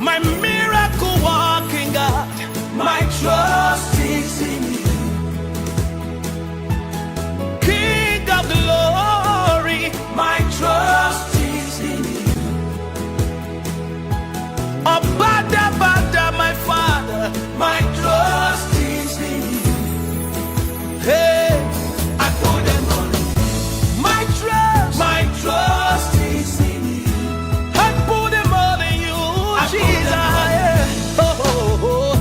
my miracle walking God. My trust is in you. King of glory, my trust is in you. Abada, Bada, my Father, my trust is in you. Hey, I put them on my trust is in you. I put them all in you, Jesus.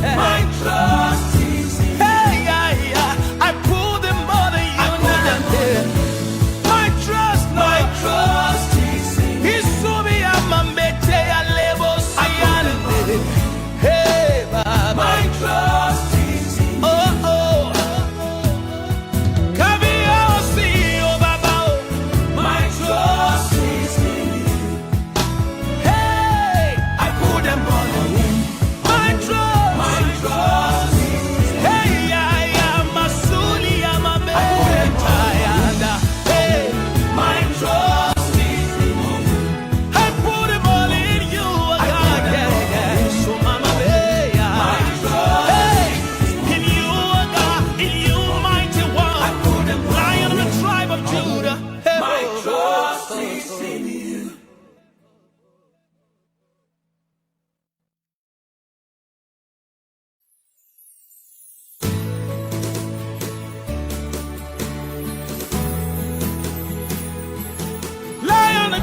My trust is in you. Hey, I put them all in you. My trust is in you. Isubi amambete alebo sayande. Hey, Baba. My trust is in you.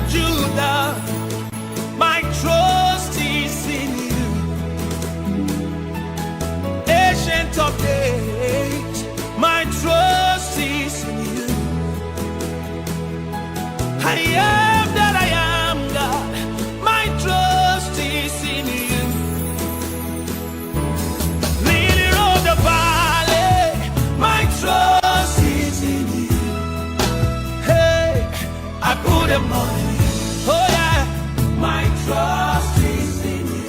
Judah, my trust is in you. Ancient of days, my trust is in you. I am that I am, God, my trust is in you. Lily of the valley, my trust is in you. Hey, I put them on. Oh yeah, my trust is in you.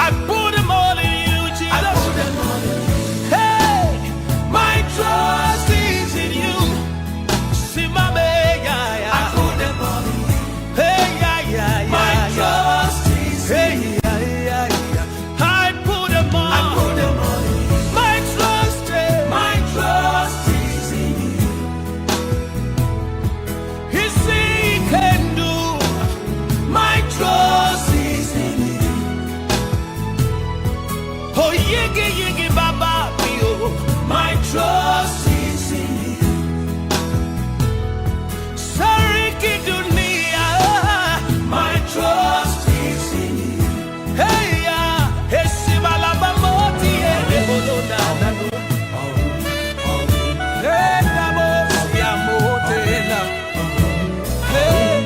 I put them all in you, Jesus. I put them all in you. Hey, my trust is in you. See my baby, yeah. I put them all in you. Hey, yeah. My trust is in you. I put them all. I put them all in you. My trust is in you. He can do. My trust is in you. Oh, yigi, baba, my trust is in you. Sariki dunia, my trust is in you. Hey, esibala bamoti, eboloda. Hey, namos yamotela. Hey.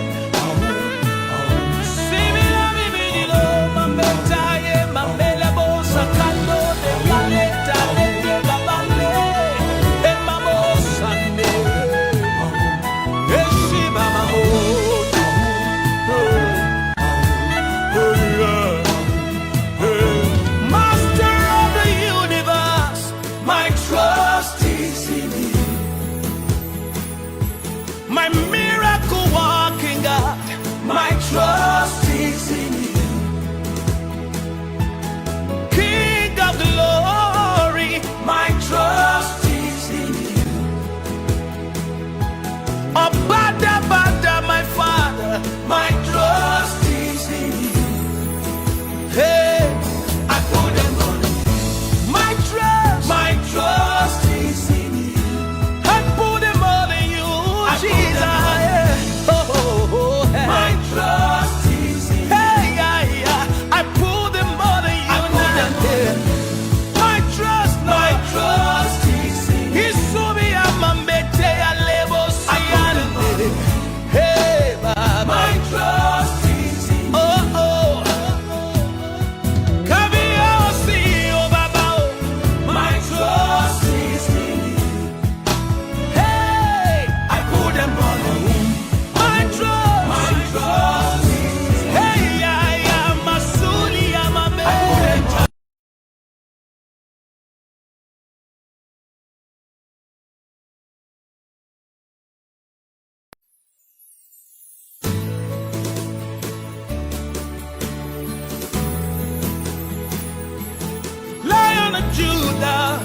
Judah,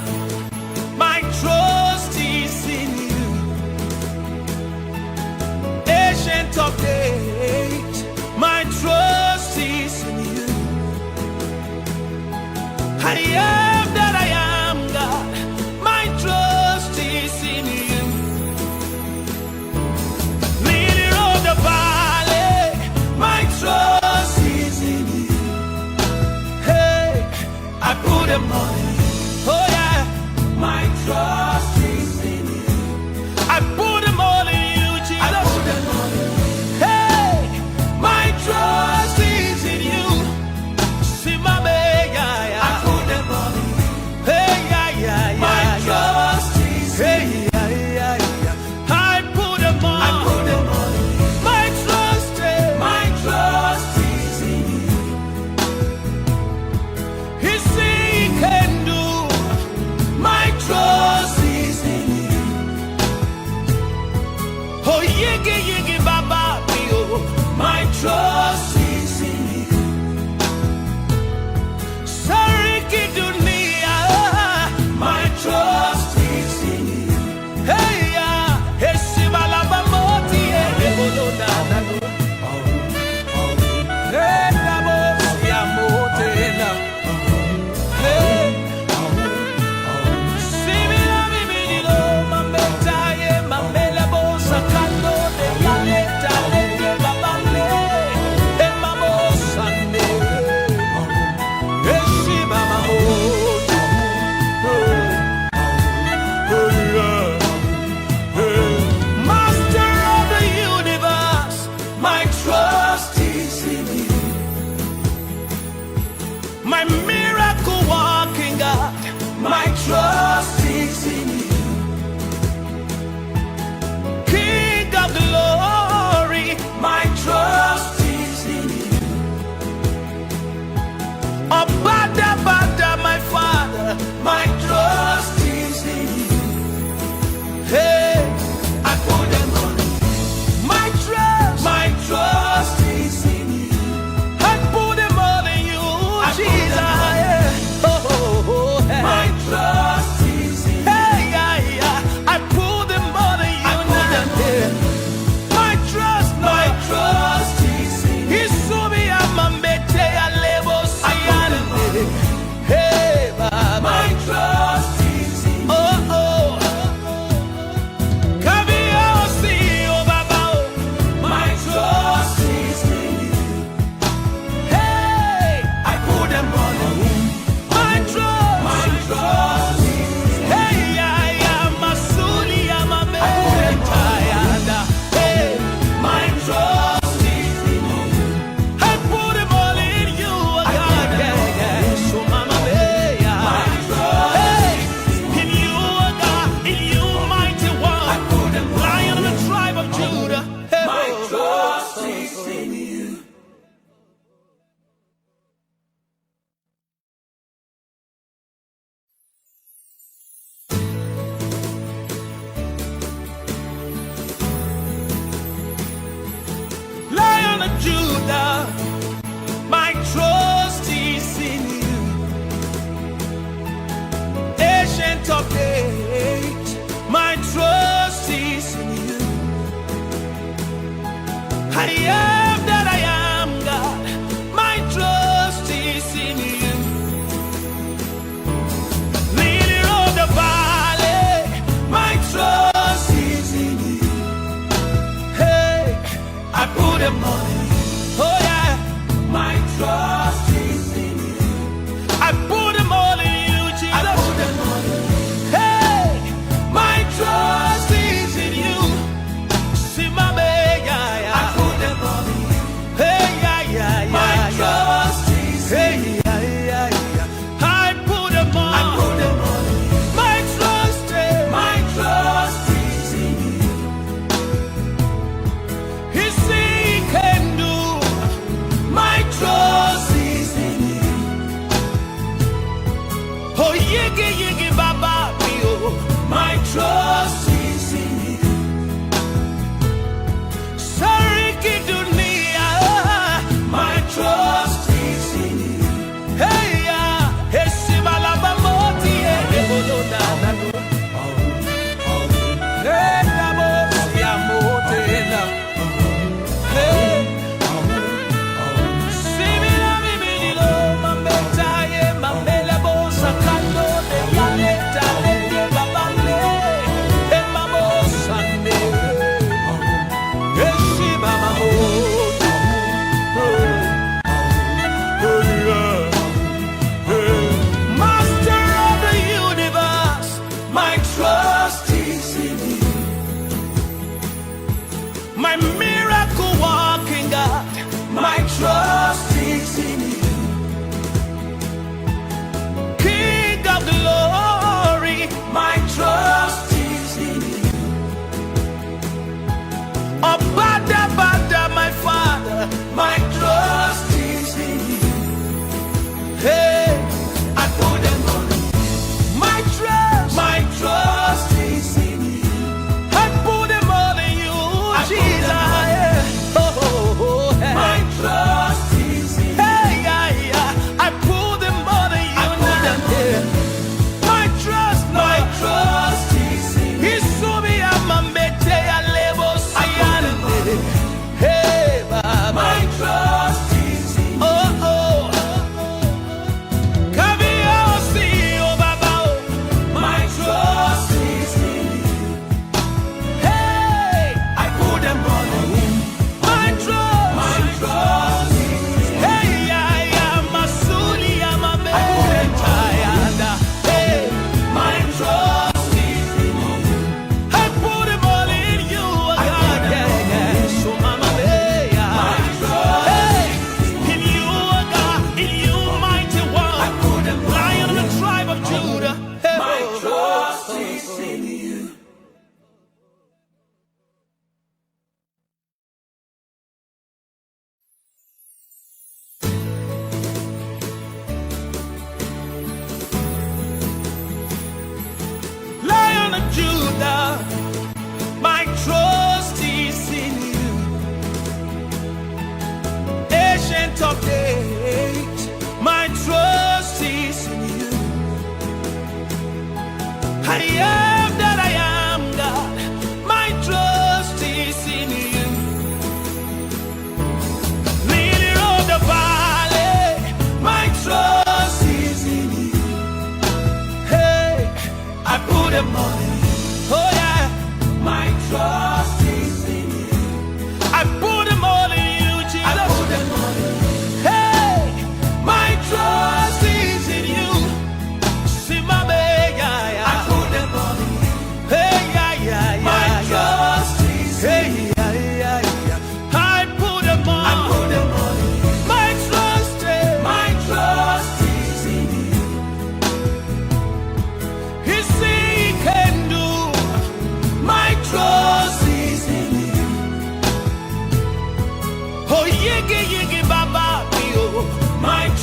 my trust is in you. Ancient of days, my trust is in you. I am that I am, God, my trust is in you. Leader of the valley, my trust is in you. Hey, I put them on you. Oh yeah, my trust is in you. I put them all in you, Jesus. I put them all in you. Hey, my trust is in you. See my baby, yeah. I put them all in you. Hey, yeah, yeah, yeah. My trust is in you. Hey, yeah, yeah, yeah. I put them all. I put them all in you. My trust is in you. He see he can do. My trust is in you. Oh, yigi yigi baba mio. My trust is in you. Sariki dunia. My trust is in you. Hey ya, esibala bamoti eboloda nado. Hey nabo siamotena. Hey. My miracle walking God, my trust is in you. King of glory, my trust is in you. Abada, bada, my Father, my trust is in you. Hey, I put them on you. My trust is in you. I put them all in you, Jesus. My trust is in you. Hey, yeah, yeah. I put them all in you. My trust is in you. Isumi amambete alebo siande. Hey, Baba. My trust is in you. Oh, oh. Kabiosi, oh, Baba. My trust is in you. Hey, I put them all in you. My trust is in you. Hey, yeah, yeah, Masuli, Amameta, hey, my trust is in you. I put them all in you, God, yeah, yeah. So, Mama, yeah, my trust, hey, in you, God, in you, mighty one. I put them Lion of the tribe of Judah. Hey, my trust is in you. Lion of Judah, my trust is in you. Ancient of days, my trust is in you. I am that I am, God, my trust is in you. Leader of the valley, my trust is in you. Hey, I put them on you. Oh yeah, my trust is in you. I put them all in you, Jesus. I put them all in you. Hey, my trust is in you. See my baby, yeah, yeah. I put them all in you. Hey, yeah, yeah, yeah. My trust is in you. Hey, yeah, yeah, yeah. I put them all. I put them all in you. My trust is in you. He see he can do. My trust is in you. Oh, yigi yigi baba mio. My trust is in you. Sariki dunia. My trust is in you. Hey ya, esibala bamoti.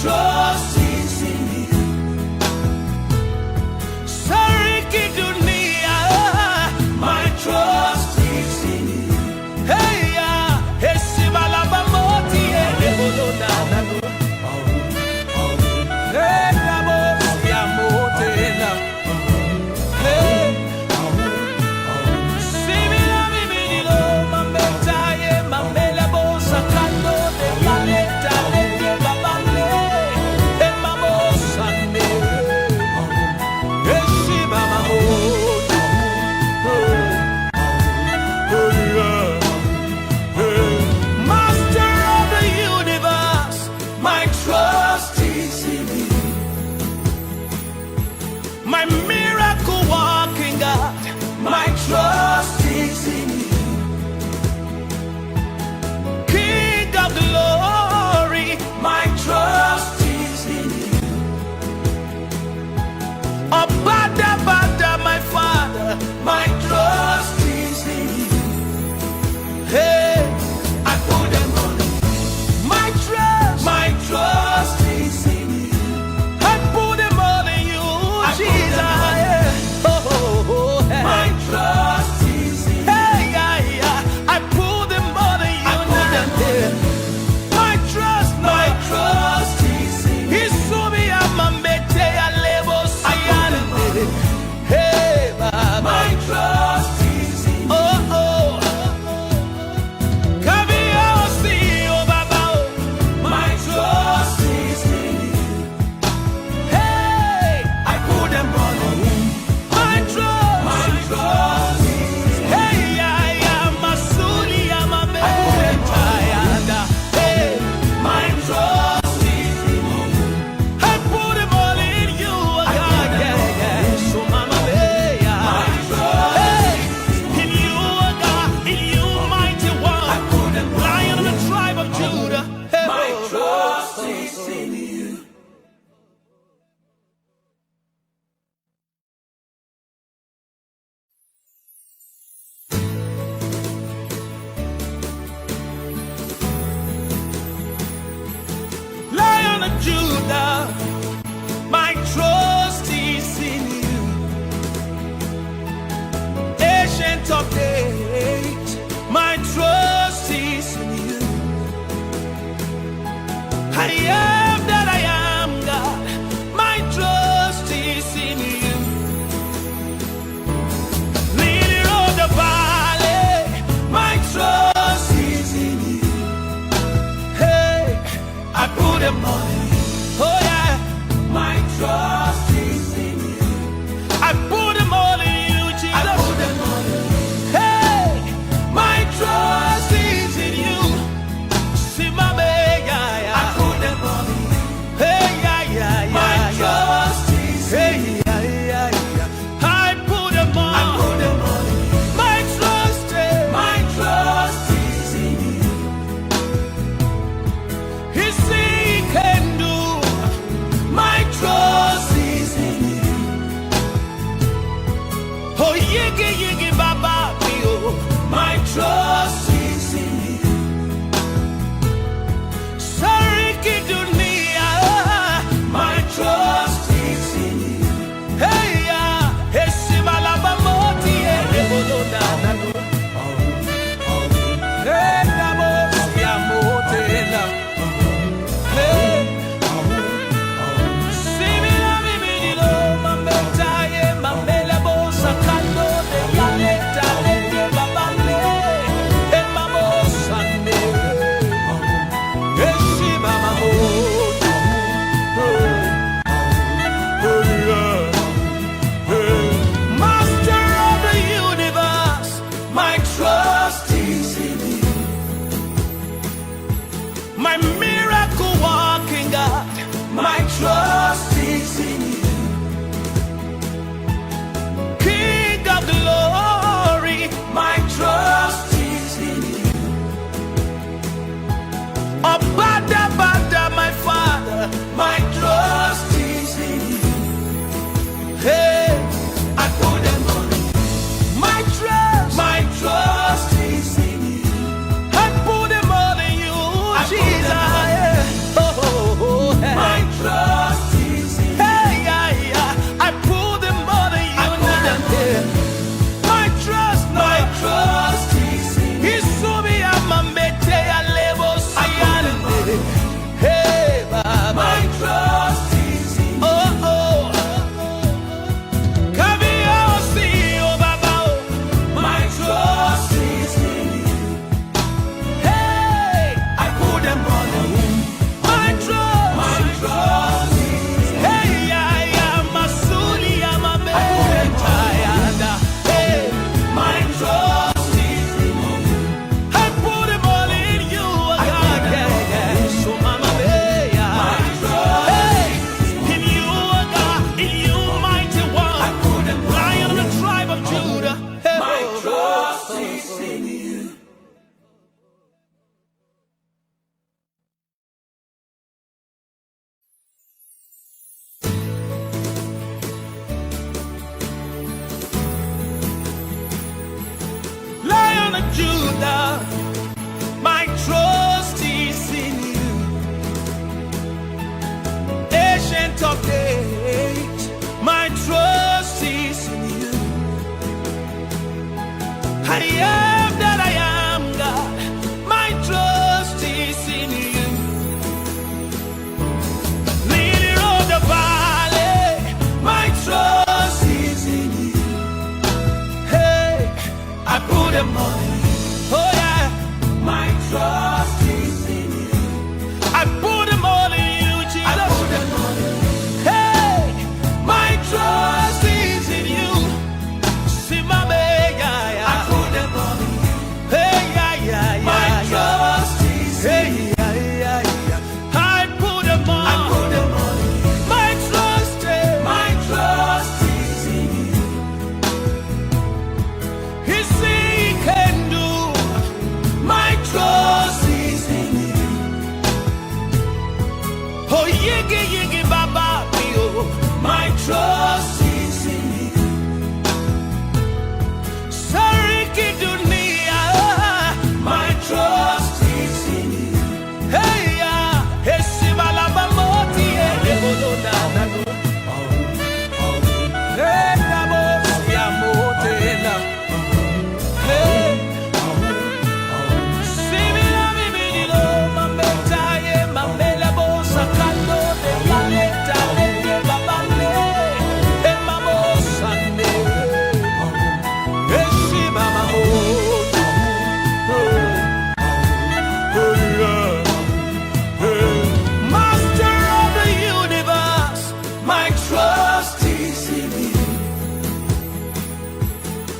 trust is in you. Sariki dunia, my trust is in you. Hey ya, esibala bamoti elebona nanu. Hey namo ya motena. Hey, simila mimilo mameta ye mamela bosa kando de paleta de babale e mamosa ne. Eshiba mamo. Master of the universe, my trust is in you. My miracle walking God, my trust is in you. King of glory, my trust is in you. Abada Bada, my Father, my trust is in you. Hey, I put them on you. My trust is in you. I put them all in you, Jesus. Oh, hey. My trust is in you. Hey, yeah. I put them all in you. My trust is in you. Isumi amambete ya lebo sayande. Hey, Baba. My trust is in you. Oh. Kabiosi, oh, Baba. My trust is in you. Hey, I put them all in you. My trust is in you. Hey, yeah, Masuli, Amameta, yanda. Hey, my trust is in you. I put them all in you, God, yeah. So, Mama, yeah. My trust, hey, in you, God, in you, mighty one. I put them all, Lion of the tribe of Judah. Hey, my trust is in you. Lion of Judah, my trust is in you. Ancient of days, my trust is in you. I am that I am, God, my trust is in you. Leader of the valley, my trust is in you. Hey, I put them all in you. Oh yeah, my trust is in you. I put them all in you, Jesus. I put them all in you. Hey, my trust is in you. See my baby, I put them all in you. Hey, yeah. My trust is in you. Yeah. I put them all in you. My trust is in you. He see he can do. My trust is in you. Oh, yigi, baba, oh. My trust is in you. Sariki dunia, my trust is in you. Hey, yeah, esibala bamoti elebona nanu. Hey, namo ya motena. Hey, simila mimilo mameta ye mamela bosa kando de paleta de babale e mamosa ne. Eshiba mamo. Master of the universe, my trust is in you. My miracle walking God, my trust is in you. King of glory, my trust is in you. Abada Bada, my Father, my trust is in you. Hey, I put them all in you. My trust is in you. I put them all in you, Jesus. Oh, hey. Judah, my trust is in you. Ancient of days, my trust is in you. I am that I am, God, my trust is in you. Lily of the valley, my trust is in you. Hey, I put them on you. Oh yeah, my trust is in you. I put them all in you, Jesus. I put them all in you. Hey, my trust is in you. See my baby, yeah, yeah. I put them all in you. Hey, yeah, yeah, yeah. My trust is in you. Yeah, yeah, yeah. I put them all. I put them all in you. My trust is in you. He say he can do. My trust is in you. Oh, yigi yigi baba mio. My trust is in you. Sariki dunia. My trust is in you. Hey ya, esibala bamoti ebodo na na go. Hey namo siamote na. Hey.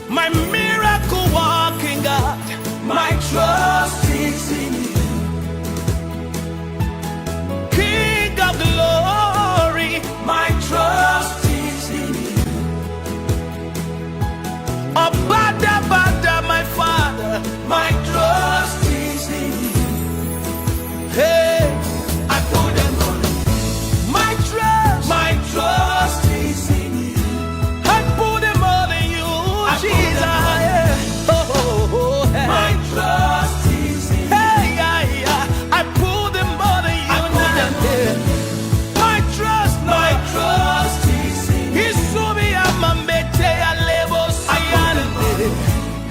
My miracle walking God, my trust is in you. King of glory, my trust is in you. Abada, bada, my Father, my trust is in you. Hey, I put them on you. My trust is in you. I put them all in you, Jesus. Oh, hey. My trust is in you. Hey, yeah, yeah. I put them all in you. My trust is in you. Isubi amambete alebo sayande.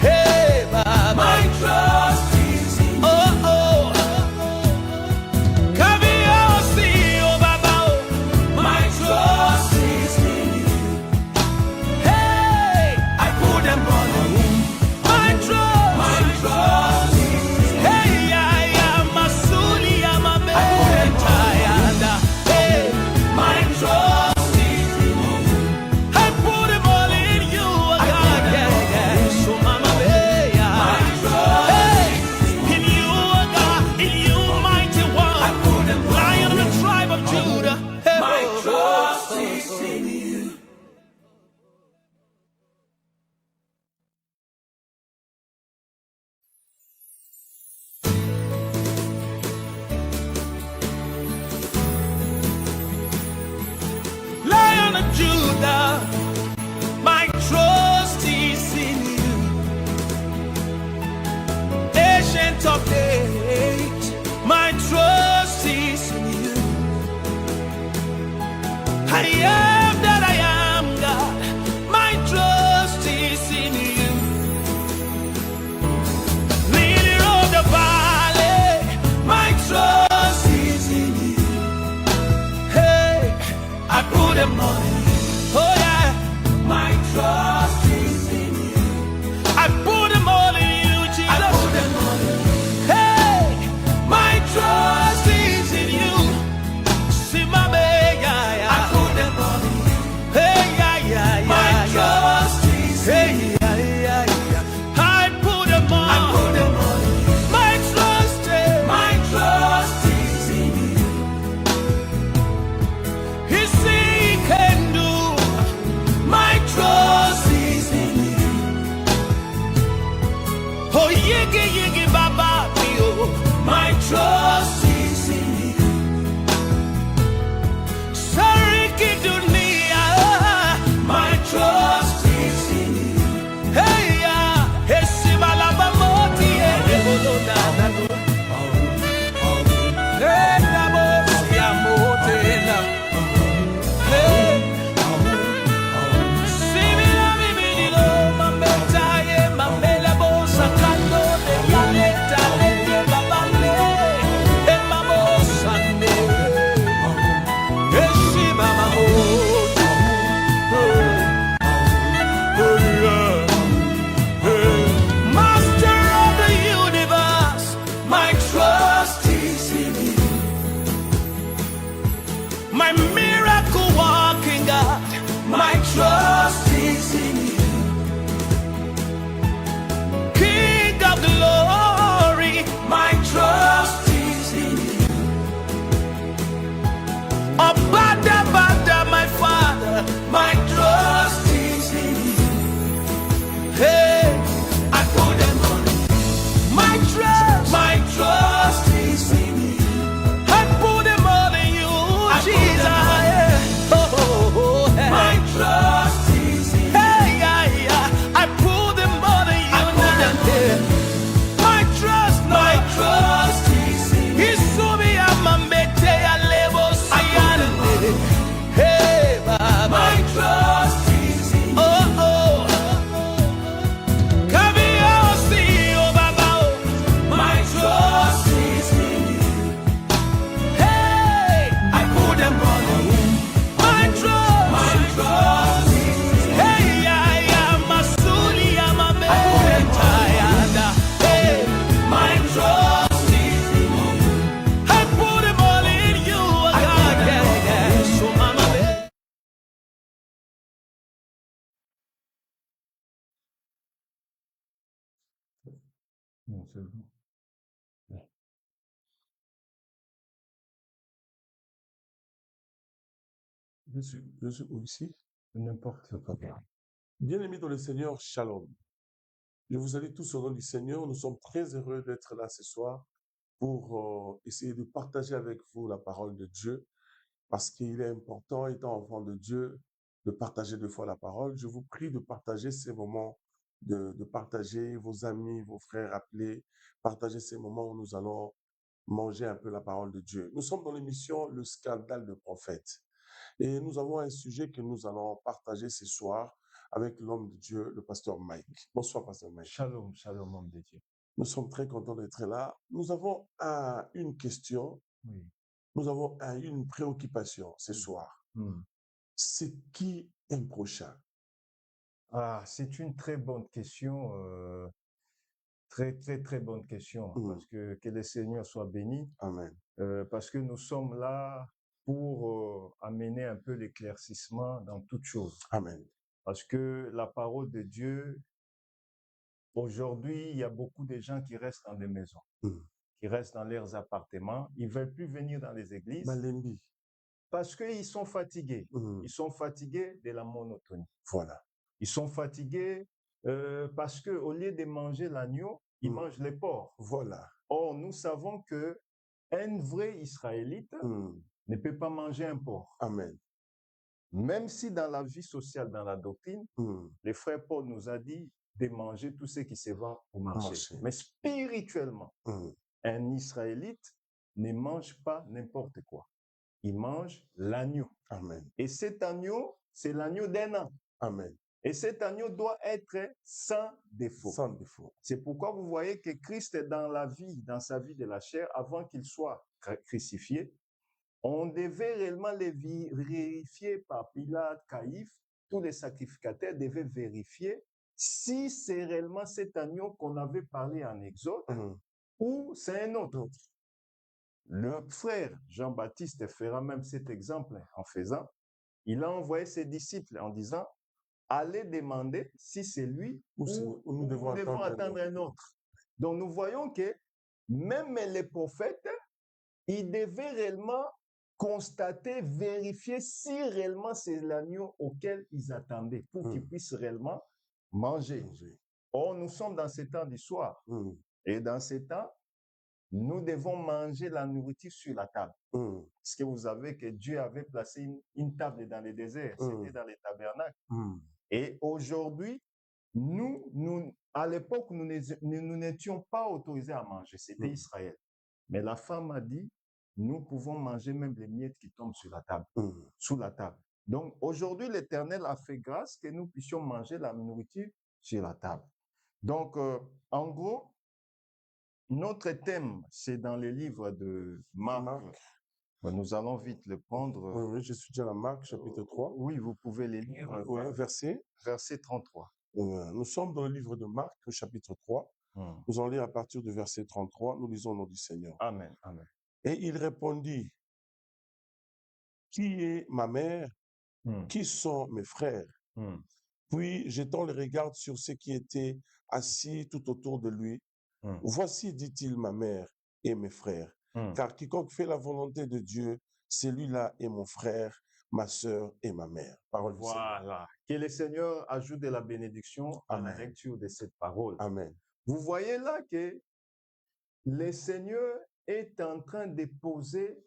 Hey, Baba. My trust is in you. Oh, oh. Kaviosi, oh, Baba. My trust is in you. Hey, I put them all in you. My trust is in you. Hey, yeah, yeah, Masuli, amambeta, yanda. Hey, my trust is in you. I put them all in you, God, yeah, yeah. So, Mama, yeah. My trust hey, in you, God, in you, mighty one. I put them Lion of the tribe of Judah. Hey, my trust is in you. Lion of Judah, my trust is in you. Ancient of days, my trust is in you. I am that I am, God, my trust is in you. Lily of the valley, my trust is in you. Hey, I put them on you. Oh yeah, my trust is in you. I put them all in you, Jesus. I put them all in you. Hey, my trust is in you. See my baby, yeah, yeah. I put them all in you. Hey, yeah, yeah, yeah. My trust is in you. Hey, yeah, yeah, yeah. I put them all. I put them all in you. My trust is in you. He say he can Non, c'est bon. Je suis où ici? N'importe quoi. Bien-aimés dans le Seigneur, shalom. Je vous salue tous au nom du Seigneur. Nous sommes très heureux d'être là ce soir pour essayer de partager avec vous la parole de Dieu, parce qu'il est important, étant enfant de Dieu, de partager deux fois la parole. Je vous prie de partager ces moments, de partager vos amis, vos frères appelés, partager ces moments où nous allons manger un peu la parole de Dieu. Nous sommes dans l'émission Le Scandale de Prophète. Et nous avons un sujet que nous allons partager ce soir avec l'homme de Dieu, le pasteur Mike. Bonsoir, pasteur Mike. Shalom, shalom, homme de Dieu. Nous sommes très contents d'être là. Nous avons une question, Oui. nous avons une préoccupation ce Oui. soir. Hmm. C'est qui est prochain? Ah, c'est une très bonne question. Très, très, très bonne question. Hmm. Parce que le Seigneur soit béni. Amen. Parce que nous sommes là pour amener un peu l'éclaircissement dans toute chose. Amen. Parce que la parole de Dieu, aujourd'hui, il y a beaucoup de gens qui restent dans des maisons, Hmm. qui restent dans leurs appartements. Ils ne veulent plus venir dans les églises Malembi. parce qu'ils sont fatigués. Hmm. Ils sont fatigués de la monotonie. Voilà. Ils sont fatigués parce qu'au lieu de manger l'agneau, ils Hmm. mangent les porcs. Voilà. Or, nous savons qu'un vrai Israélite Hmm. ne peut pas manger un porc. Amen. Même si dans la vie sociale, dans la doctrine, Hmm. le frère Paul nous a dit de manger tout ce qui se vend au marché. Marché. Mais spirituellement, Hmm. un Israélite ne mange pas n'importe quoi. Il mange l'agneau. Amen. Et cet agneau, c'est l'agneau d'un an. Amen. Et cet agneau doit être sans défaut. Sans défaut. C'est pourquoi vous voyez que Christ, dans sa vie de la chair, avant qu'il soit crucifié, on devait réellement les vérifier par Pilate, Caïphe, tous les sacrificateurs devaient vérifier si c'est réellement cet agneau qu'on avait parlé en Exode Hmm. ou c'est un autre. Le frère Jean-Baptiste fera même cet exemple en faisant. Il a envoyé ses disciples en disant, allez demander si c'est lui ou nous devons attendre un autre. Donc nous voyons que même les prophètes, ils devaient réellement constater, vérifier si réellement c'est l'agneau auquel ils attendaient pour qu'ils puissent réellement manger. Or, nous sommes dans ces temps du soir. Et dans ces temps, nous devons manger la nourriture sur la table. Parce que vous savez que Dieu avait placé une table dans le désert, c'était dans les tabernacles. Et aujourd'hui, à l'époque, nous n'étions pas autorisés à manger, c'était Israël. Mais la femme a dit, nous pouvons manger même les miettes qui tombent sur la table, sous la table. Donc aujourd'hui, l'Éternel a fait grâce que nous puissions manger la nourriture sur la table. Donc, en gros, notre thème, c'est dans les livres de Marc. Nous allons vite le prendre. Oui, je suis déjà à Marc, chapitre 3. Oui, vous pouvez les lire. Verset 33. Nous sommes dans le livre de Marc, chapitre 3. Nous allons lire à partir du verset 33. Nous lisons au nom du Seigneur. Amen, amen. Et il répondit, qui est ma mère? Qui sont mes frères? Puis, jetant le regard sur ceux qui étaient assis tout autour de lui, voici, dit-il, ma mère et mes frères. Car quiconque fait la volonté de Dieu, celui-là est mon frère, ma sœur et ma mère. Parole du Seigneur. Voilà. Que le Seigneur ajoute de la bénédiction à la lecture de cette parole. Amen. Vous voyez là que le Seigneur est en train de poser.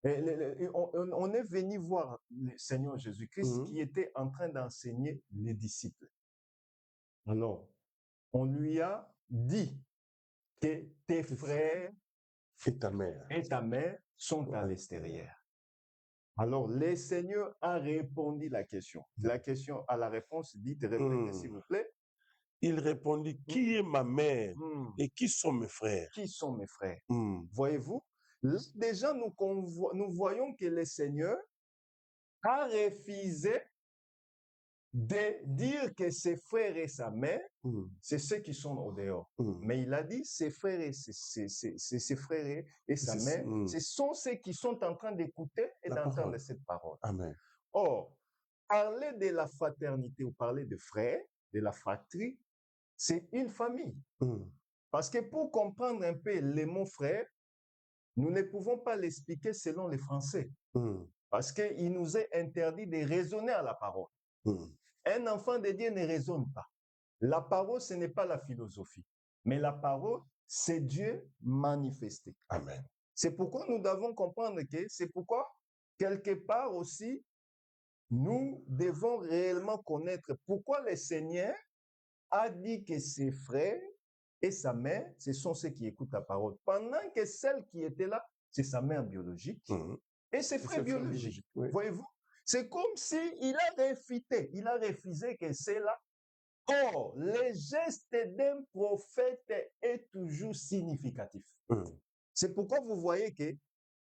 On est venu voir le Seigneur Jésus-Christ qui était en train d'enseigner les disciples. Alors, on lui a dit que tes frères et ta mère sont à l'extérieur. Alors, le Seigneur a répondu la question. La question à la réponse, dites, répétez s'il vous plaît. Il répondit, qui est ma mère et qui sont mes frères? Qui sont mes frères? Voyez-vous, déjà nous voyons que le Seigneur a refusé de dire que ses frères et sa mère, c'est ceux qui sont au dehors. Mais il a dit ses frères et ses frères et sa mère, ce sont ceux qui sont en train d'écouter et d'entendre cette parole. Amen. Or, parler de la fraternité ou parler de frères, de la fratrie, c'est une famille. Parce que pour comprendre un peu les mots frères, nous ne pouvons pas l'expliquer selon les Français. Parce qu'il nous est interdit de raisonner à la parole. Un enfant de Dieu ne raisonne pas. La parole, ce n'est pas la philosophie. Mais la parole, c'est Dieu manifesté. Amen. C'est pourquoi nous devons comprendre que c'est pourquoi, quelque part aussi, nous devons réellement connaître pourquoi le Seigneur a dit que ses frères et sa mère, ce sont ceux qui écoutent la parole. Pendant que celle qui était là, c'est sa mère biologique et ses frères biologiques. Oui. Voyez-vous? C'est comme s'il a réfuté, il a refusé que c'est là. Or, le geste d'un prophète est toujours significatif. C'est pourquoi vous voyez que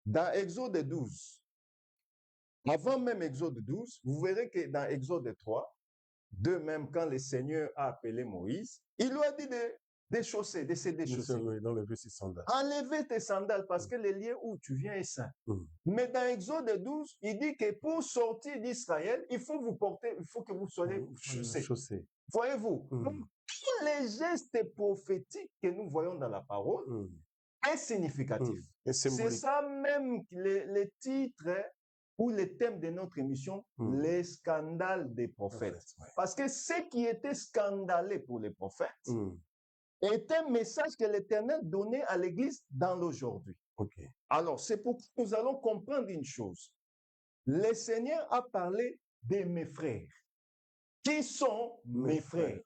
dans Exode 12, avant même Exode 12, vous verrez que dans Exode 3, de même quand le Seigneur a appelé Moïse, il lui a dit de déchausser, de se déchausser. D'enlever ses sandales. Enlevez tes sandales parce que le lieu où tu viens est saint. Mais dans Exode 12, il dit que pour sortir d'Israël, il faut que vous soyez chaussés. Voyez-vous, tous les gestes prophétiques que nous voyons dans la parole est significatif. C'est ça même le titre ou le thème de notre émission, les scandales des prophètes. Parce que ce qui était scandalé pour les prophètes est un message que l'Éternel donnait à l'Église dans l'aujourd'hui. Alors, c'est pourquoi nous allons comprendre une chose. Le Seigneur a parlé de mes frères. Qui sont mes frères?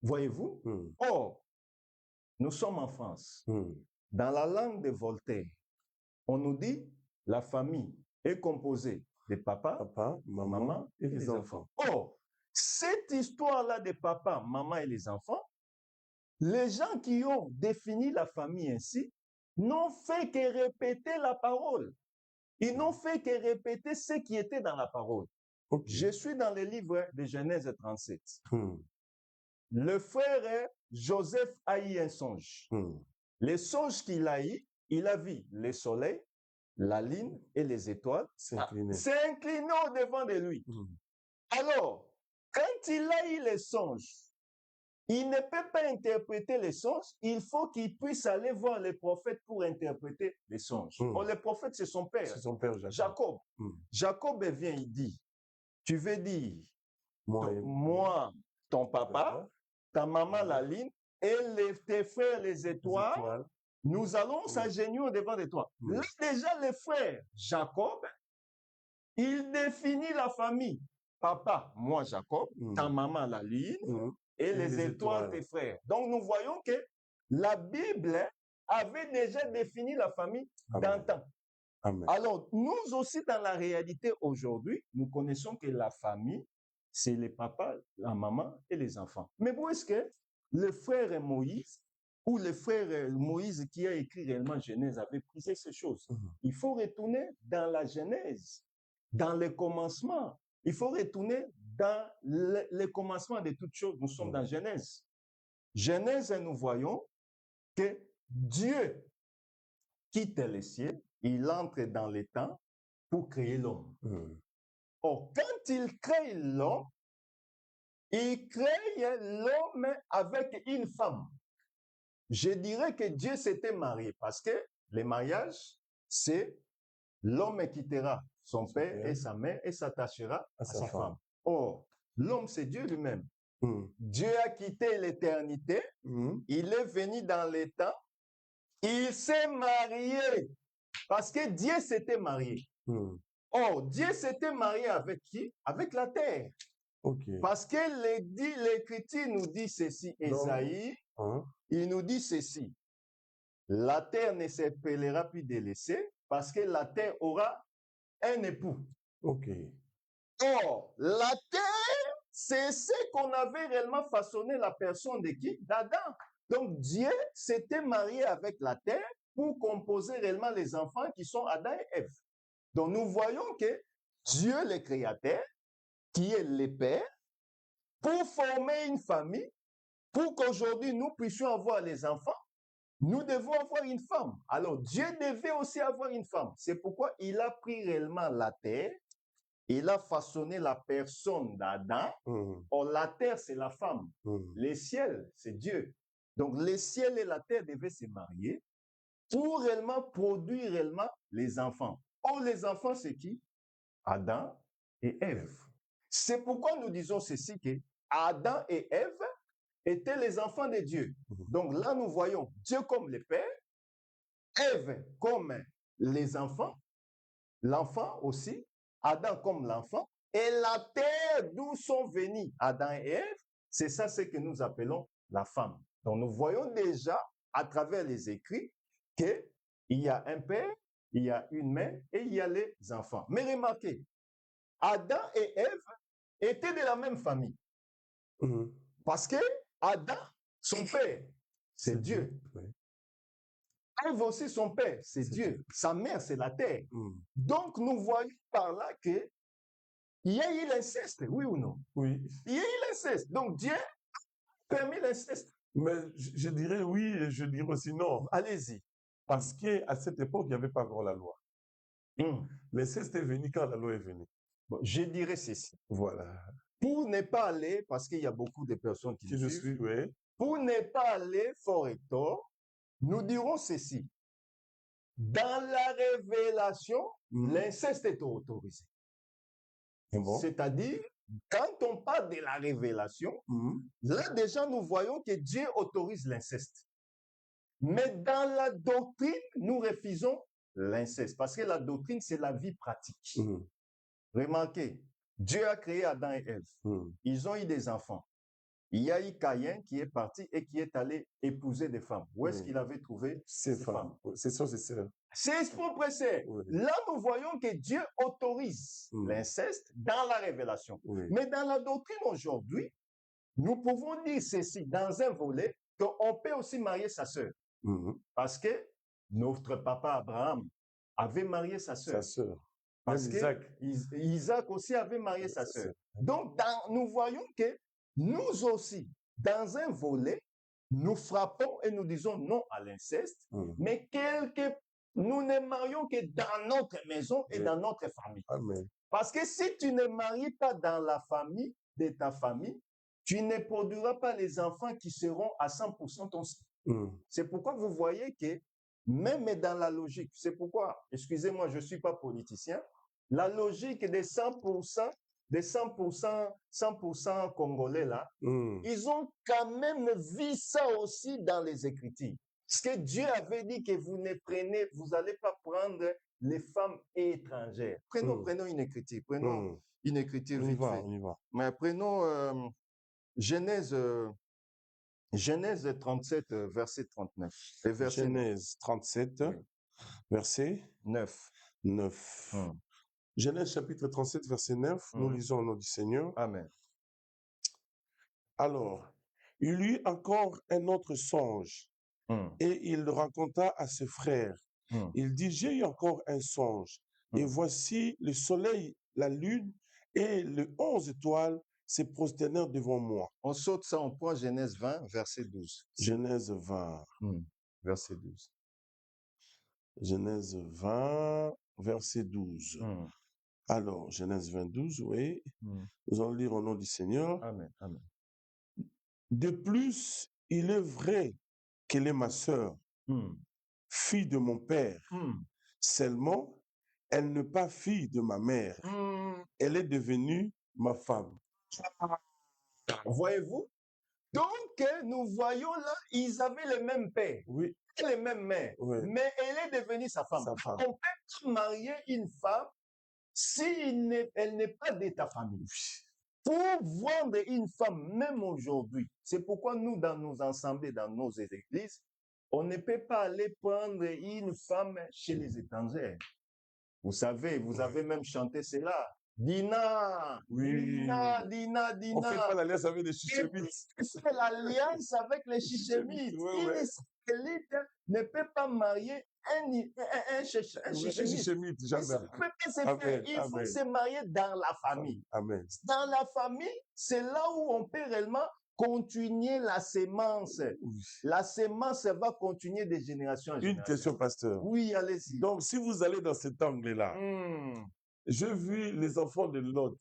Voyez-vous? Or, nous sommes en France. Dans la langue de Voltaire, on nous dit la famille est composée de papa, maman et les enfants. Or, cette histoire-là de papa, maman et les enfants, les gens qui ont défini la famille ainsi n'ont fait que répéter la parole. Ils n'ont fait que répéter ce qui était dans la parole. Je suis dans le livre de Genèse 37. Le frère Joseph a eu un songe. Le songe qu'il a eu, il a vu le soleil, la lune et les étoiles s'incliner au-devant de lui. Alors, quand il a eu le songe, il ne peut pas interpréter les songes, il faut qu'il puisse aller voir les prophètes pour interpréter les songes. Or, le prophète, c'est son père. C'est son père Jacob. Jacob vient, il dit, tu veux dire, moi, ton papa, ta maman, la lune, et tes frères, les étoiles, nous allons s'agenouiller devant de toi. Là, déjà, les frères, Jacob, il définit la famille. Papa, moi, Jacob, ta maman, la lune, et les étoiles, tes frères. Donc, nous voyons que la Bible avait déjà défini la famille d'antan. Alors, nous aussi, dans la réalité aujourd'hui, nous connaissons que la famille, c'est les papas, la maman et les enfants. Mais où est-ce que le frère Moïse, ou le frère Moïse qui a écrit réellement Genèse, avait pris ces choses? Il faut retourner dans la Genèse, dans le commencement. Il faut retourner dans le commencement de toutes choses. Nous sommes dans Genèse. Genèse, nous voyons que Dieu quitte les cieux, il entre dans les temps pour créer l'homme. Or, quand il crée l'homme, il crée l'homme avec une femme. Je dirais que Dieu s'était marié parce que le mariage, c'est l'homme quittera son père et sa mère et s'attachera à sa femme. Or, l'homme, c'est Dieu lui-même. Dieu a quitté l'éternité, il est venu dans les temps, il s'est marié parce que Dieu s'était marié. Or, Dieu s'était marié avec qui? Avec la terre. Parce que l'Écriture nous dit ceci, Ésaïe, il nous dit ceci. La terre ne s'appellera plus délaissée parce que la terre aura un époux. Or, la terre, c'est ce qu'on avait réellement façonné la personne de qui? D'Adam. Donc, Dieu s'était marié avec la terre pour composer réellement les enfants qui sont Adam et Ève. Donc, nous voyons que Dieu, le Créateur, qui est le Père, pour former une famille, pour qu'aujourd'hui nous puissions avoir les enfants, nous devons avoir une femme. Alors, Dieu devait aussi avoir une femme. C'est pourquoi il a pris réellement la terre, il a façonné la personne d'Adam. Or, la terre, c'est la femme. Les ciels, c'est Dieu. Donc, les ciels et la terre devaient se marier pour réellement produire réellement les enfants. Or, les enfants, c'est qui? Adam et Ève. C'est pourquoi nous disons ceci, que Adam et Ève étaient les enfants de Dieu. Donc là, nous voyons Dieu comme le Père, Ève comme les enfants, l'enfant aussi, Adam comme l'enfant, et la terre d'où sont venus Adam et Ève, c'est ça ce que nous appelons la femme. Donc nous voyons déjà à travers les écrits qu'il y a un père, il y a une mère et il y a les enfants. Mais remarquez, Adam et Ève étaient de la même famille. Parce que Adam, son père, c'est Dieu. Oui. Ève aussi, son père, c'est Dieu. Sa mère, c'est la terre. Donc, nous voyons par là que il y a eu l'inceste, oui ou non? Oui. Il y a eu l'inceste. Donc, Dieu a permis l'inceste. Mais je dirais oui et je dirais aussi non. Allez-y. Parce qu'à cette époque, il n'y avait pas encore la loi. L'inceste est venu quand la loi est venue. Bon, je dirais ceci. Voilà. Pour ne pas aller, parce qu'il y a beaucoup de personnes qui Qui je suis, oui. pour ne pas aller fort et tort, nous dirons ceci. Dans la révélation, l'inceste est autorisé. Bon. C'est-à-dire, quand on parle de la révélation, là déjà nous voyons que Dieu autorise l'inceste. Mais dans la doctrine, nous refusons l'inceste. Parce que la doctrine, c'est la vie pratique. Remarquez, Dieu a créé Adam et Ève. Ils ont eu des enfants. Il y a eu Caïn qui est parti et qui est allé épouser des femmes. Où est-ce qu'il avait trouvé ces femmes? C'est ça, c'est ça. C'est ce qu'on précède. Là, nous voyons que Dieu autorise l'inceste dans la révélation. Mais dans la doctrine aujourd'hui, nous pouvons dire ceci dans un volet, qu'on peut aussi marier sa sœur. Parce que notre papa Abraham avait marié sa sœur. Sa sœur. Parce que Isaac aussi avait marié sa sœur. Donc, nous voyons que nous aussi, dans un volet, nous frappons et nous disons non à l'inceste, mais nous ne marions que dans notre maison et dans notre famille. Amen. Parce que si tu ne maries pas dans la famille de ta famille, tu ne produiras pas les enfants qui seront à 100% ton sang. C'est pourquoi vous voyez que même dans la logique, c'est pourquoi, excusez-moi, je ne suis pas politicien, la logique des 100%, des 100% congolais là, ils ont quand même vu ça aussi dans les Écritures. Parce que Dieu avait dit que vous n'allez pas prendre les femmes étrangères. Prenons une écriture, prenons une écriture vite fait. On y va. Mais prenons Genèse 37, verset 39. Genèse 37, verset 9. Genèse chapitre 37, verset 9, nous lisons au nom du Seigneur. Amen. Alors, il eut encore un autre songe, et il le raconta à ses frères. Il dit, j'ai eu encore un songe, et voici le soleil, la lune et les 11 étoiles se prosternèrent devant moi. On saute ça, on prend Genèse 20, verset 12. Genèse 20, verset 12. Genèse 20, verset 12. Alors, Genèse 20, 12, oui. Nous allons lire au nom du Seigneur. Amen. Amen. De plus, il est vrai qu'elle est ma sœur, fille de mon père. Seulement, elle n'est pas fille de ma mère. Elle est devenue ma femme. Voyez-vous? Donc, nous voyons là, ils avaient le même père. Oui. Et les mêmes mères. Mais elle est devenue sa femme. On peut marier une femme si elle n'est pas de ta famille. Pour vendre une femme, même aujourd'hui, c'est pourquoi nous, dans nos assemblées, dans nos églises, on ne peut pas aller prendre une femme chez les étrangers. Vous savez, vous avez même chanté cela. Dina, Dina. On fait pas l'alliance avec les chichemites. C'est l'alliance avec les chichemites. Une israélite ne peut pas marier un chichemite. Jamais. Il faut se marier dans la famille. Amen. Dans la famille, c'est là où on peut réellement continuer la sémence. La sémence va continuer de génération en génération. Une question, pasteur. Oui, allez-y. Donc, si vous allez dans cet angle-là, j'ai vu les enfants de Lot.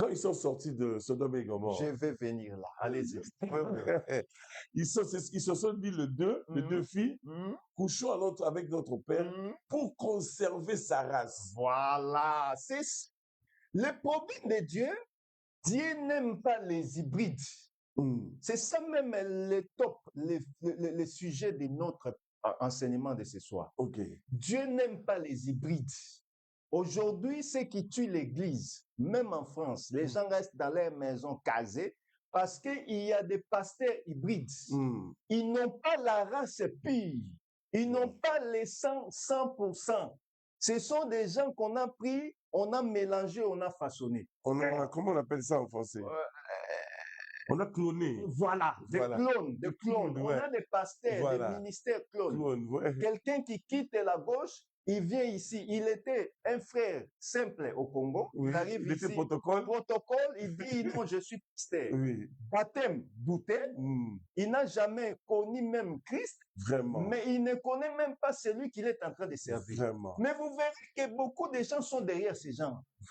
Quand ils sont sortis de Sodome et Je Gomorrhe, vais venir là. Allez-y. Oui, oui. ils se sont dit les deux filles, Mhm. couchons avec notre père Mhm. pour conserver sa race. Voilà. C'est le problème de Dieu. Dieu n'aime pas les hybrides. Hmm. C'est ça même le top, le sujet de notre enseignement de ce soir. Ok. Dieu n'aime pas les hybrides. Aujourd'hui, ce qui tue l'Église, même en France, les gens restent dans leur maison casées parce qu'il y a des pasteurs hybrides. Hmm. Ils n'ont pas la race pure. Ils n'ont pas les 100%. Ce sont des gens qu'on a pris, on a mélangé, on a façonné. Comment on appelle ça en français? On a cloné. Voilà, Voilà. des clones, des Des clones. clones, On ouais. a des pasteurs, Voilà. des ministères clones. Clone, ouais. Quelqu'un qui quitte la gauche, il vient ici. Il était un frère simple au Congo. Oui. Il arrive Il était ici. protocole. Protocole, il dit non, je suis pasteur. Oui. Baptême, douté. Hmm. Il n'a jamais connu même Christ, Vraiment. mais il ne connaît même pas celui qu'il est en train de servir. Vraiment. Mais vous verrez que beaucoup de gens sont derrière ces gens. Et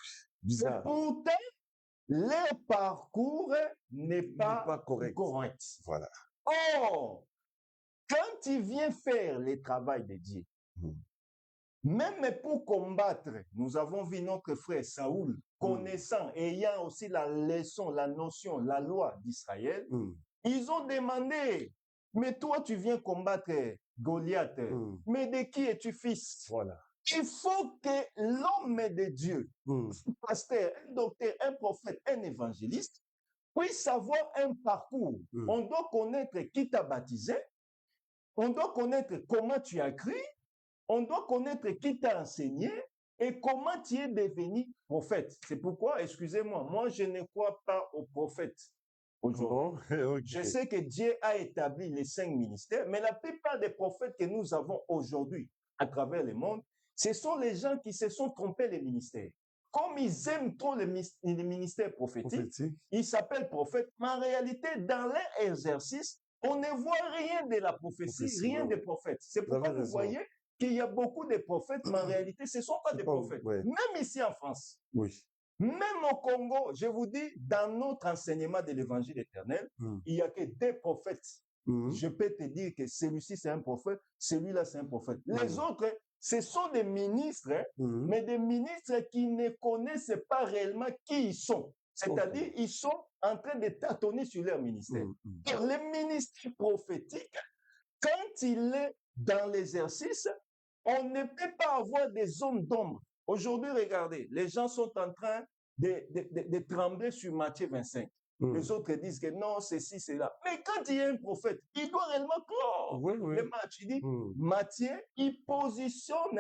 Bizarre. pourtant, leur parcours n'est pas correct. correct. Voilà. Or, quand il vient faire le travail de Dieu, Hmm. même pour combattre, nous avons vu notre frère Saoul, connaissant, ayant aussi la leçon, la notion, la loi d'Israël, Hmm. ils ont demandé, mais toi tu viens combattre Goliath, Hmm. mais de qui es-tu fils? Voilà. Il faut que l'homme de Dieu, Hmm. un pasteur, un docteur, un prophète, un évangéliste, puisse avoir un parcours. Hmm. On doit connaître qui t'a baptisé, on doit connaître comment tu as cru, on doit connaître qui t'a enseigné et comment tu es devenu prophète. C'est pourquoi, excusez-moi, moi je ne crois pas aux prophètes aujourd'hui. Bon, ok. Je sais que Dieu a établi les 5 ministères, mais la plupart des prophètes que nous avons aujourd'hui à travers le monde, ce sont les gens qui se sont trompés les ministères. Comme ils aiment trop les ministères prophétiques, Prophétique. ils s'appellent prophètes, mais en réalité, dans leur exercice, on ne voit rien de la prophétie, Prophétie, rien ouais, des ouais. prophètes. C'est Vous avez pourquoi vous raison. voyez qu'il y a beaucoup de prophètes, mais en réalité, ce ne sont pas C'est des pas- prophètes. ouais. Même ici en France, Oui. même au Congo, je vous dis, dans notre enseignement de l'évangile éternel, Hmm. il n'y a que des prophètes. Hmm. Je peux te dire que celui-ci, c'est un prophète, celui-là, c'est un prophète. Les Hmm. autres, ce sont des ministres, Hmm. mais des ministres qui ne connaissent pas réellement qui ils sont. C'est-à-dire, Ok. ils sont en train de tâtonner sur leur ministère. Hmm. Hmm. Et le ministère prophétique, quand il est dans l'exercice, on ne peut pas avoir des zones d'ombre. Aujourd'hui, regardez, les gens sont en train de trembler sur Matthieu 25. Hmm. Les autres disent que non, ceci, c'est là. Mais quand il y a un prophète, il doit réellement clore Oui, oui. le match. Il dit, Hmm. Matthieu, il positionne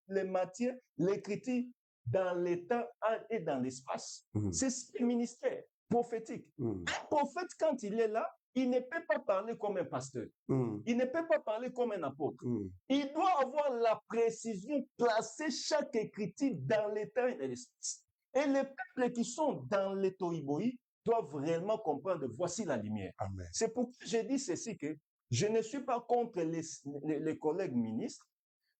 les Matthieu, l'écriture dans le temps et dans l'espace. Hmm. C'est ce ministère prophétique. Hmm. Un prophète, quand il est là, il ne peut pas parler comme un pasteur. Hmm. Il ne peut pas parler comme un apôtre. Hmm. Il doit avoir la précision, placer chaque écriture dans le temps et l'espace. Et les peuples qui sont dans les tohiboï doivent réellement comprendre, voici la lumière. Amen. C'est pourquoi je dis ceci, que je ne suis pas contre les collègues ministres,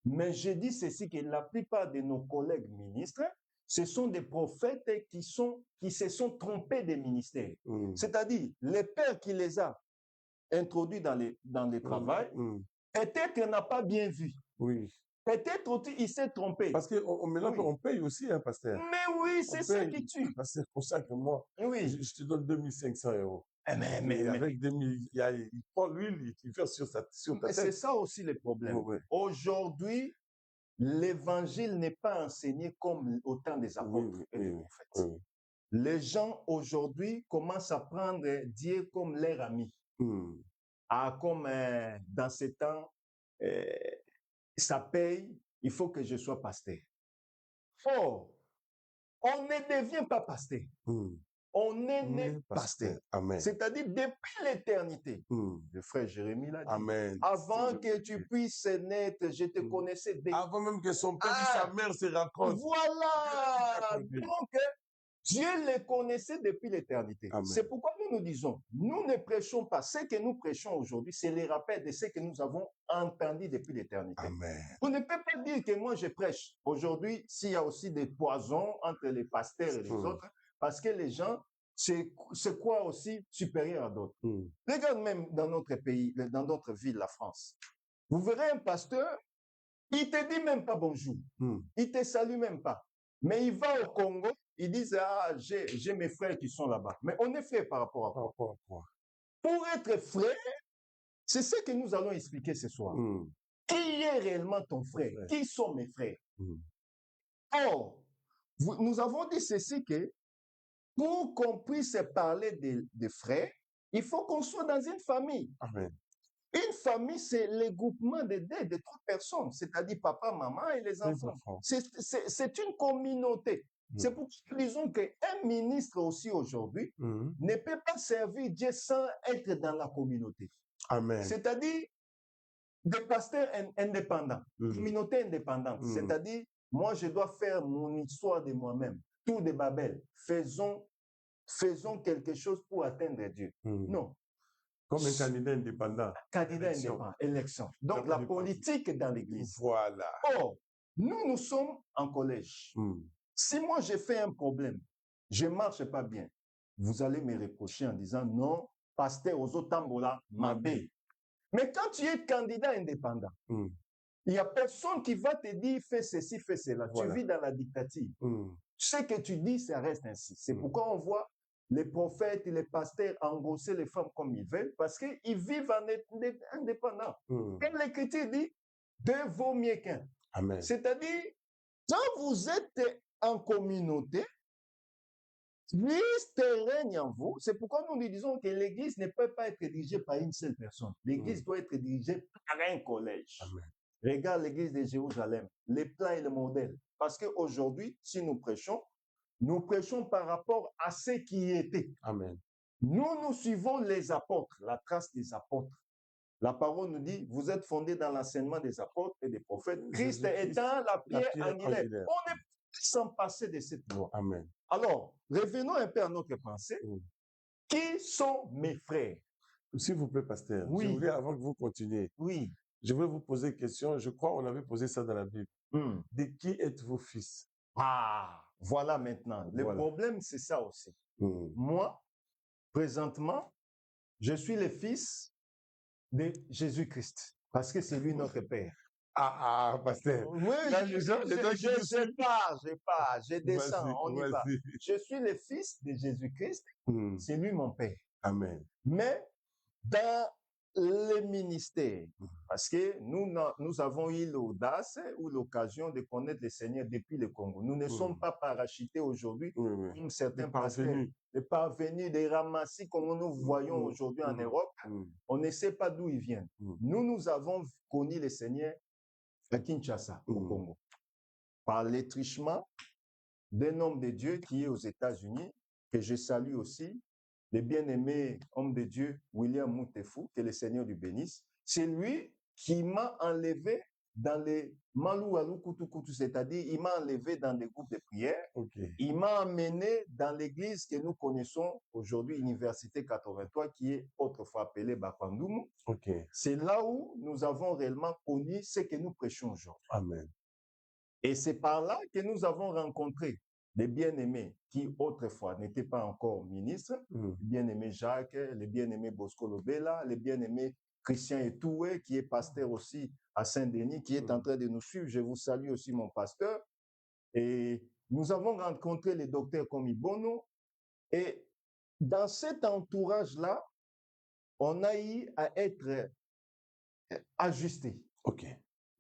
mais je dis ceci, que la plupart de nos collègues ministres, ce sont des prophètes qui se sont trompés des ministères. Hmm. C'est-à-dire, les pères qui les a introduits dans le travail, Hmm. peut-être n'a pas bien vu. Oui. Peut-être aussi il s'est trompé. Parce que maintenant, Oui. on paye aussi, hein, pasteur. Mais oui, c'est On ça paye. qui tue. Pasteur, consacre moi. Oui. Je te donne 2500 euros. Mais Et avec 2000, il prend l'huile, il fait sur ta c'est tête. ça aussi le problème. Ouais, ouais. Aujourd'hui, l'évangile n'est pas enseigné comme au temps des apôtres Oui, et des oui, prophètes. oui. Les gens aujourd'hui commencent à prendre Dieu comme leur ami. Hmm. Comme dans ces temps, ça paye, il faut que je sois pasteur. Or, on ne devient pas pasteur. Hmm. On est né Mais pasteur. Amen. C'est-à-dire depuis l'éternité. Hmm. Le frère Jérémie l'a dit. Amen. Avant que tu puisses naître, je te connaissais déjà. Avant même que son père et sa mère se rencontrent. Voilà. Donc, Dieu les connaissait depuis l'éternité. Amen. C'est pourquoi nous disons, nous ne prêchons pas. Ce que nous prêchons aujourd'hui, c'est les rappels de ce que nous avons entendu depuis l'éternité. Amen. Vous ne pouvez pas dire que moi je prêche. Aujourd'hui, s'il y a aussi des poisons entre les pasteurs et les autres, parce que les gens se croient aussi supérieurs à d'autres. Regarde même dans notre pays, dans notre ville, la France. Vous verrez un pasteur, il te dit même pas bonjour. Il te salue même pas. Mais il va au Congo, il dit, ah, j'ai mes frères qui sont là-bas. Mais on est frères par rapport à Par quoi? rapport à quoi? Pour être frère, c'est ce que nous allons expliquer ce soir. Qui est réellement ton frère? Frère. Qui sont mes frères? Or, nous avons dit ceci que pour qu'on puisse parler de frères, il faut qu'on soit dans une famille. Amen. Une famille, c'est le groupement de trois personnes, c'est-à-dire papa, maman et les Les enfants. enfants. C'est une communauté. C'est pour ça que nous disons qu'un ministre aussi aujourd'hui ne peut pas servir Dieu sans être dans la communauté. Amen. C'est-à-dire des pasteurs indépendants, communauté indépendante. C'est-à-dire, moi, je dois faire mon histoire de moi-même. Tout de Babel. Faisons quelque chose pour atteindre Dieu. Non. Comme un candidat indépendant. Candidat Élection. indépendant, élection. Donc, la politique dans l'Église. Voilà. Or, nous sommes en collège. Si moi, j'ai fait un problème, je ne marche pas bien, vous allez me reprocher en disant non, pasteur Ozotambola, Mabé. Mais quand tu es candidat indépendant, il n'y a personne qui va te dire fais ceci, fais cela. Voilà. Tu vis dans la dictature. Ce que tu dis, ça reste ainsi. C'est pourquoi on voit les prophètes et les pasteurs endosser les femmes comme ils veulent, parce qu'ils vivent en indépendant. Comme l'Écriture dit, deux vaut mieux qu'un. Amen. C'est-à-dire, quand vous êtes en communauté, Christ règne en vous. C'est pourquoi nous disons que l'Église ne peut pas être dirigée par une seule personne. L'Église doit être dirigée par un collège. Amen. Regarde l'Église de Jérusalem, les plans et les modèles. Parce qu'aujourd'hui, si nous prêchons par rapport à ce qui était. Amen. Nous suivons les apôtres, la trace des apôtres. La parole nous dit, vous êtes fondés dans l'enseignement des apôtres et des prophètes. Christ étant la pierre angulaire. On est sans passer de cette loi. Amen. Alors, revenons un peu à notre pensée. Qui sont mes frères? S'il vous plaît, pasteur. Oui. Je voulais, avant que vous continuiez, Oui. je voulais vous poser une question. Je crois qu'on avait posé ça dans la Bible. De qui êtes-vous fils? Ah, voilà maintenant. Le problème, c'est ça aussi. Moi, présentement, je suis le fils de Jésus-Christ. Parce que c'est lui notre Père. Pasteur. Oui, Là, je descends, on y va. Je suis le fils de Jésus-Christ, c'est lui mon Père. Amen. Mais dans le ministère, parce que nous avons eu l'audace ou l'occasion de connaître le Seigneur depuis le Congo. Nous ne sommes pas parachutés aujourd'hui comme certains pasteurs, les parvenus, des ramassis comme nous voyons aujourd'hui en Europe. On ne sait pas d'où ils viennent. Nous avons connu le Seigneur à Kinshasa, au Congo, par l'étrichement d'un homme de Dieu qui est aux États-Unis, que je salue aussi, le bien-aimé homme de Dieu, William Moutefou, que le Seigneur lui bénisse. C'est lui qui m'a enlevé dans les Maloualou Kutukutu, c'est-à-dire il m'a enlevé dans des groupes de prière. Il m'a amené dans l'église que nous connaissons aujourd'hui, Université 83, qui est autrefois appelée Bapandoum. C'est là où nous avons réellement connu ce que nous prêchons aujourd'hui. Amen. Et c'est par là que nous avons rencontré les bien-aimés qui autrefois n'étaient pas encore ministres, le bien-aimé Jacques, le bien-aimé Bosco Lobela, le bien-aimé Christian Etoué, qui est pasteur aussi à Saint-Denis, qui est en train de nous suivre. Je vous salue aussi, mon pasteur. Et nous avons rencontré les docteurs comme Ibono. Et dans cet entourage-là, on a eu à être ajusté.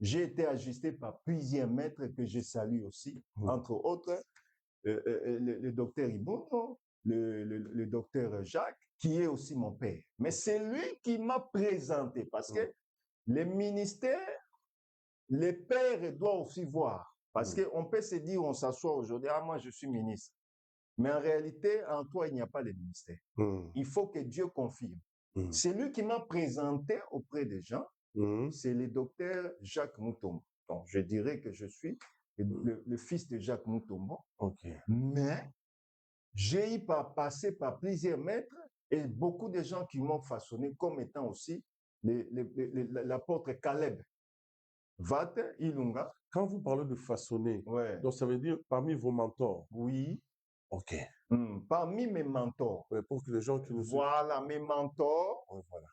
J'ai été ajusté par plusieurs maîtres que je salue aussi, entre autres, le docteur Ibono, le docteur Jacques, qui est aussi mon père. Mais c'est lui qui m'a présenté, parce que le ministère, les pères doivent aussi voir. Parce qu'on peut se dire, on s'assoit aujourd'hui, ah, moi je suis ministre. Mais en réalité, en toi, il n'y a pas de ministère. Il faut que Dieu confirme. C'est lui qui m'a présenté auprès des gens. C'est le docteur Jacques Moutombo. Donc, je dirais que je suis le fils de Jacques Moutombo. Mais j'ai eu passé par plusieurs maîtres et beaucoup de gens qui m'ont façonné comme étant aussi l'apôtre Caleb. Vat Ilunga. Quand vous parlez de façonner, donc ça veut dire parmi vos mentors. Oui. OK. Parmi mes mentors, Ouais, pour que les gens qui nous suivent. voilà, mes mentors, Ouais, voilà.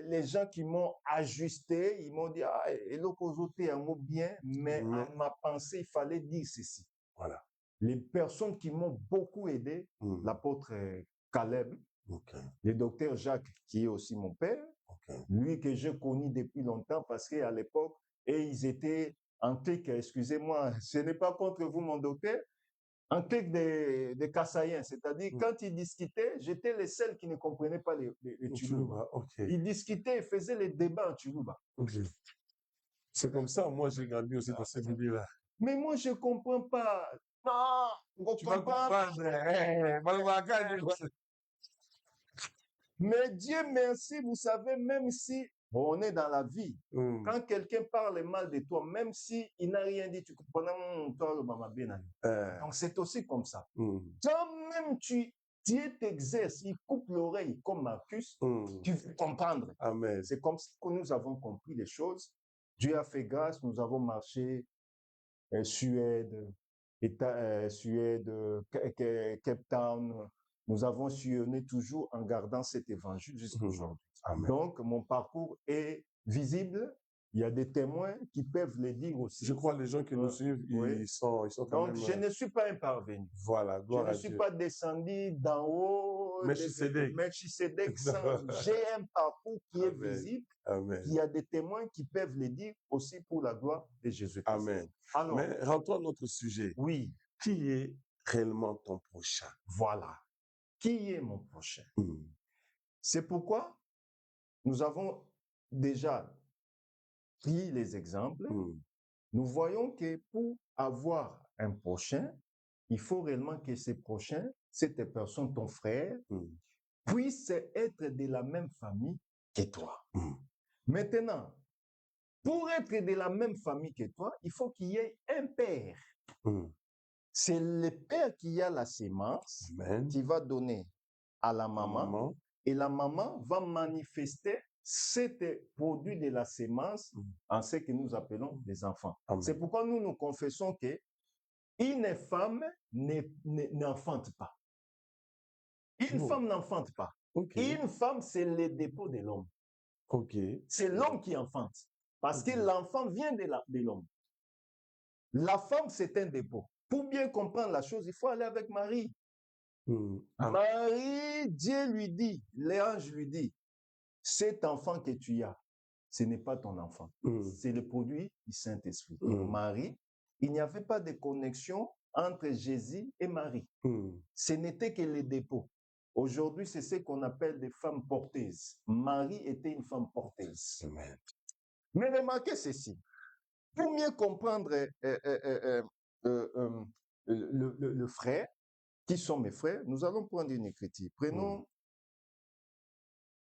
les gens qui m'ont ajusté, ils m'ont dit, ah, eloko ozote un mot bien, mais Mais, en ma pensée, il fallait dire ceci. voilà. Les personnes qui m'ont beaucoup aidé, Hmm. l'apôtre Caleb, OK. le docteur Jacques, qui est aussi mon père, OK. lui que j'ai connu depuis longtemps parce qu'à l'époque, et ils étaient en TIC, excusez-moi, ce n'est pas contre vous, mon docteur, en TIC des Kassaïens, c'est-à-dire Hmm. quand ils discutaient, j'étais le seul qui ne comprenait pas les Tuluba. Tuluba, OK. Ils discutaient, ils faisaient les débats en Tuluba. OK. C'est comme ça, moi, j'ai grandi aussi dans ce milieu-là. Mais moi, je ne comprends pas. Non, Tu vas comprendre. Mais Dieu merci, vous savez, même si on est dans la vie, Hmm. quand quelqu'un parle mal de toi, même s'il n'a rien dit, tu comprends, toi, le maman bien allé. Donc c'est aussi comme ça. Hmm. Toi-même, Dieu t'exerce, il coupe l'oreille comme Marcus, Hmm. tu veux comprendre. Amen. C'est comme ça que nous avons compris les choses. Dieu a fait grâce, nous avons marché Suède, Suède, Cape Town. Nous avons sillonné toujours en gardant cet évangile jusqu'à aujourd'hui. Amen. Donc, mon parcours est visible. Il y a des témoins qui peuvent le dire aussi. Je crois que les gens qui nous suivent, oui. ils sont quand Donc, même. je ne suis pas un parvenu. Voilà, Je gloire ne à suis Dieu. pas descendu d'en haut. Melchisedec. Melchisedec j'ai un parcours qui est Amen. visible. Amen. Il y a des témoins qui peuvent le dire aussi pour la gloire de Jésus-Christ. Amen. Alors, mais rentrons à notre sujet. Oui. Qui est réellement ton prochain? Voilà. Qui est mon prochain? Hmm. C'est pourquoi nous avons déjà pris les exemples. Hmm. Nous voyons que pour avoir un prochain, il faut réellement que ce prochain, cette personne, ton frère, puisse être de la même famille que toi. Maintenant, pour être de la même famille que toi, il faut qu'il y ait un père. C'est le père qui a la sémence, Amen. qui va donner à la maman, et la maman va manifester cet produit de la sémence en ce que nous appelons les enfants. Amen. C'est pourquoi nous nous confessons que une femme n'enfante pas. Une femme n'enfante pas. Okay. Une femme, c'est le dépôt de l'homme. Okay. C'est l'homme qui enfante. Parce que l'enfant vient de l'homme. La femme, c'est un dépôt. Pour bien comprendre la chose, il faut aller avec Marie. Marie, Dieu lui dit, l'ange lui dit, cet enfant que tu as, ce n'est pas ton enfant. C'est le produit du Saint-Esprit. Marie, il n'y avait pas de connexion entre Jésus et Marie. Ce n'était que le dépôt. Aujourd'hui, c'est ce qu'on appelle des femmes porteuses. Marie était une femme porteuse. Amen. Mais remarquez ceci. Pour mieux comprendre le frère, qui sont mes frères, nous allons prendre une écriture. Prenons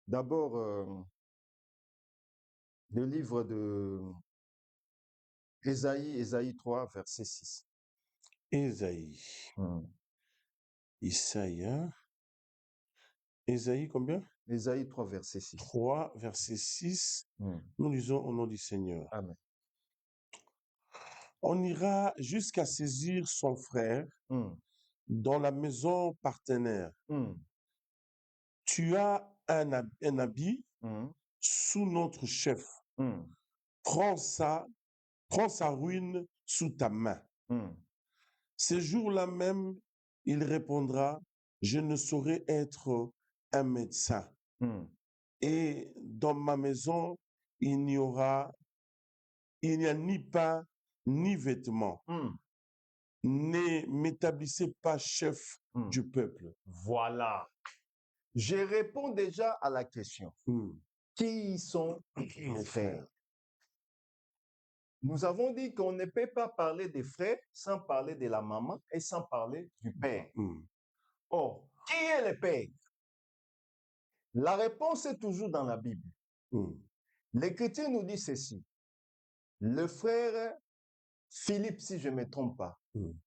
d'abord le livre de Ésaïe 3, verset 6. Ésaïe. Ésaïe combien? Ésaïe 3, verset 6. 3, verset 6. Nous lisons au nom du Seigneur. Amen. On ira jusqu'à saisir son frère dans la maison partenaire. Tu as un habit sous notre chef. Prends sa ruine sous ta main. Ce jour-là même, il répondra, je ne saurais être un médecin. Et dans ma maison, il n'y a ni pain, ni vêtements. Ne m'établissez pas chef du peuple. Voilà. Je réponds déjà à la question. Qui sont mes frères? Nous avons dit qu'on ne peut pas parler des frères sans parler de la maman et sans parler du père. Or, qui est le père? La réponse est toujours dans la Bible. L'Écriture nous dit ceci. Le frère Philippe, si je ne me trompe pas,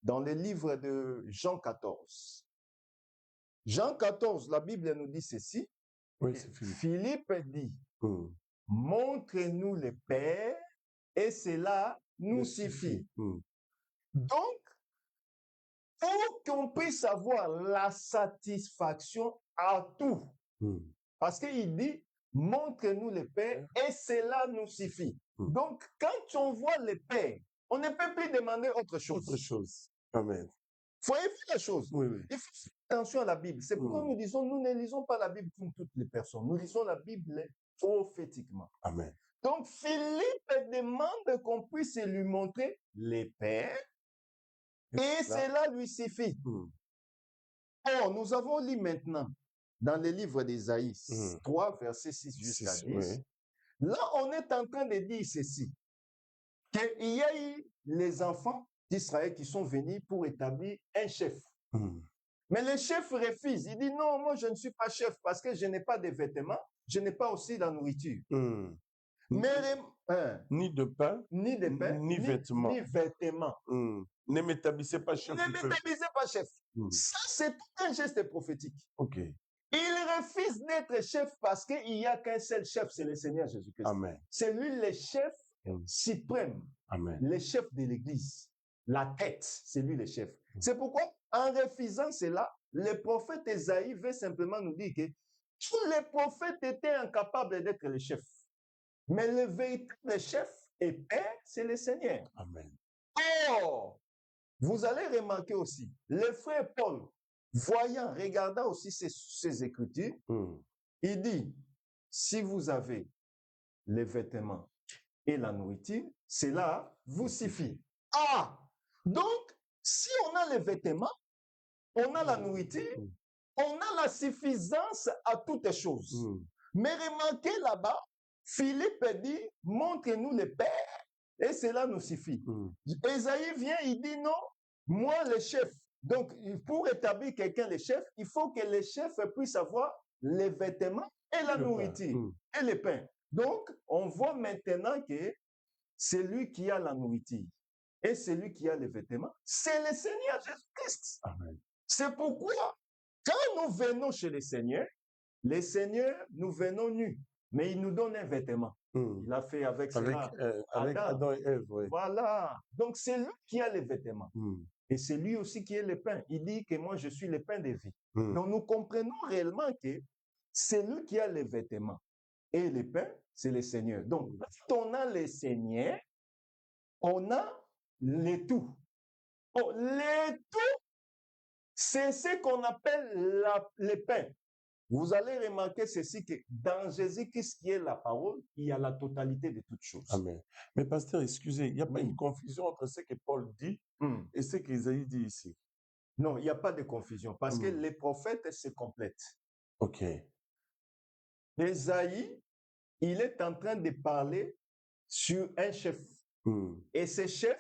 dans le livre de Jean 14. Jean 14, la Bible nous dit ceci. Oui, c'est Philippe. Philippe dit, montrez-nous le Père et cela nous suffit. Donc, pour qu'on puisse avoir la satisfaction à tout. Mm. Parce qu'il dit, montre-nous le Père et cela nous suffit. Mm. Donc, quand on voit le Père, on ne peut plus demander autre chose. Autre chose. Amen. Voyez-vous la chose? Oui, oui. Il faut faire attention à la Bible. C'est pourquoi nous disons, nous ne lisons pas la Bible comme toutes les personnes. Nous lisons la Bible prophétiquement. Amen. Donc, Philippe demande qu'on puisse lui montrer les pères et cela lui suffit. Mm. Or, nous avons lu maintenant dans le livre d'Ésaïe 3, verset 6 jusqu'à 10. Oui. Là, on est en train de dire ceci, qu'il y a eu les enfants d'Israël qui sont venus pour établir un chef. Mm. Mais le chef refuse. Il dit non, moi je ne suis pas chef parce que je n'ai pas de vêtements, je n'ai pas aussi la nourriture. Mm. Mais Ni de pain, ni de pain, ni vêtements. ni vêtements. Mm. Ne m'établissez pas chef. Ne m'établissez pas chef. Mm. Ça, c'est un geste prophétique. Ok. Il refuse d'être chef parce qu'il n'y a qu'un seul chef, c'est le Seigneur Jésus-Christ. Amen. C'est lui le chef Mm. suprême, Amen. le chef de l'Église. La tête, c'est lui le chef. C'est pourquoi, en refusant cela, le prophète Ésaïe veut simplement nous dire que tous les prophètes étaient incapables d'être le chef. Mais le véritable chef et père, c'est le Seigneur. Amen. Or, vous allez remarquer aussi, le frère Paul, voyant, regardant aussi ces écritures, Mm. il dit, si vous avez les vêtements et la nourriture, cela vous suffit. Ah! Donc, si on a les vêtements, on a la nourriture, Mm. on a la suffisance à toutes choses. Mm. Mais remarquez là-bas, Philippe dit, montre-nous le Père et cela nous suffit. Mm. Ésaïe vient, il dit non, moi le chef. Donc, pour établir quelqu'un le chef, il faut que le chef puisse avoir les vêtements et la Le pain. nourriture Mm. et le pain. Donc, on voit maintenant que c'est lui qui a la nourriture et c'est lui qui a les vêtements. C'est le Seigneur Jésus-Christ. Amen. C'est pourquoi, quand nous venons chez le Seigneur, nous venons nus, mais il nous donne un vêtement. Mm. Il a fait avec cela. Avec Adam et Ève, oui. Voilà. Donc, c'est lui qui a les vêtements. Mm. Et c'est lui aussi qui est le pain. Il dit que moi, je suis le pain de vie. Mm. Donc, nous comprenons réellement que c'est lui qui a les vêtements. Et le pain, c'est le Seigneur. Donc, quand on a le Seigneur, on a le tout. Oh, le tout, c'est ce qu'on appelle le pain. Vous allez remarquer ceci, que dans Jésus-Christ qui est la parole, il y a la totalité de toutes choses. Amen. Mais pasteur, excusez, il n'y a pas Oui. une confusion entre ce que Paul dit Hmm. et ce qu'Ésaïe dit ici. Non, il n'y a pas de confusion parce que Hmm. les prophètes se complètent. Ok. Ésaïe, il est en train de parler sur un chef. Mm. Et ce chef,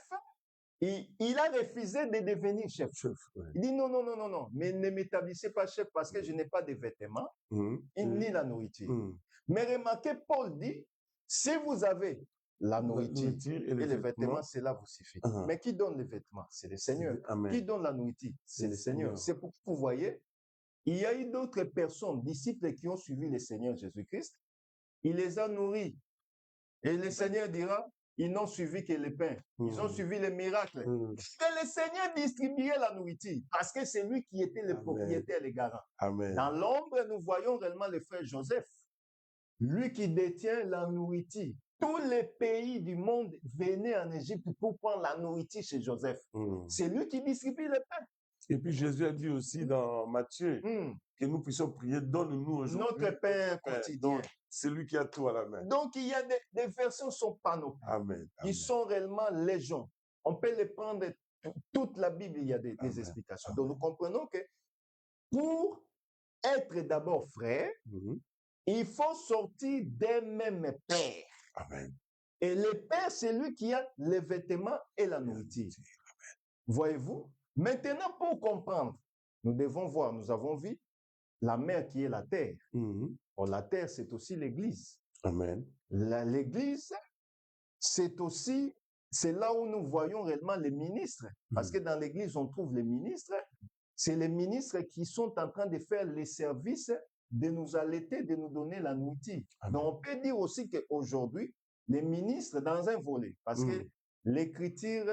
il a refusé de devenir chef. Chef, ouais. Il dit non, non, non, non, non, mais ne m'établissez pas chef parce que je n'ai pas de vêtements Mm. ni la nourriture. Mm. Mais remarquez, Paul dit, si vous avez la nourriture et et les vêtements, cela vous suffit. Uh-huh. Mais qui donne les vêtements? C'est le Seigneur. Amen. Qui donne la nourriture? C'est le Seigneur. C'est pourquoi vous voyez, il y a eu d'autres personnes, disciples qui ont suivi le Seigneur Jésus-Christ. Il les a nourris. Et le Seigneur dira, ils n'ont suivi que le pain. Ils ont suivi les miracles. Que le Seigneur distribuait la nourriture parce que c'est lui qui était le Amen. propriétaire, le garant. Amen. Dans l'ombre, nous voyons réellement le frère Joseph, lui qui détient la nourriture. Tous les pays du monde venaient en Égypte pour prendre la nourriture chez Joseph. Mm. C'est lui qui distribue le pain. Et puis Jésus a dit aussi dans Matthieu que nous puissions prier, donne-nous aujourd'hui Notre pain quotidien. Donc, c'est lui qui a tout à la main. Donc, il y a des versions sont panoplies. Amen. Ils sont réellement légion. On peut les prendre, toute la Bible, il y a des Amen. explications. Amen. Donc, nous comprenons que pour être d'abord frère, Mhm. il faut sortir d'un même père. Amen. Et le père, c'est lui qui a les vêtements et la nourriture. Voyez-vous? Maintenant, pour comprendre, nous devons voir, nous avons vu la mer qui est la terre. Mhm. Or, la terre, c'est aussi l'Église. Amen. L'Église, c'est aussi, c'est là où nous voyons réellement les ministres. Parce que dans l'Église, on trouve les ministres. C'est les ministres qui sont en train de faire les services, de nous allaiter, de nous donner la nourriture. Amen. Donc, on peut dire aussi qu'aujourd'hui, les ministres, dans un volet, parce que l'Écriture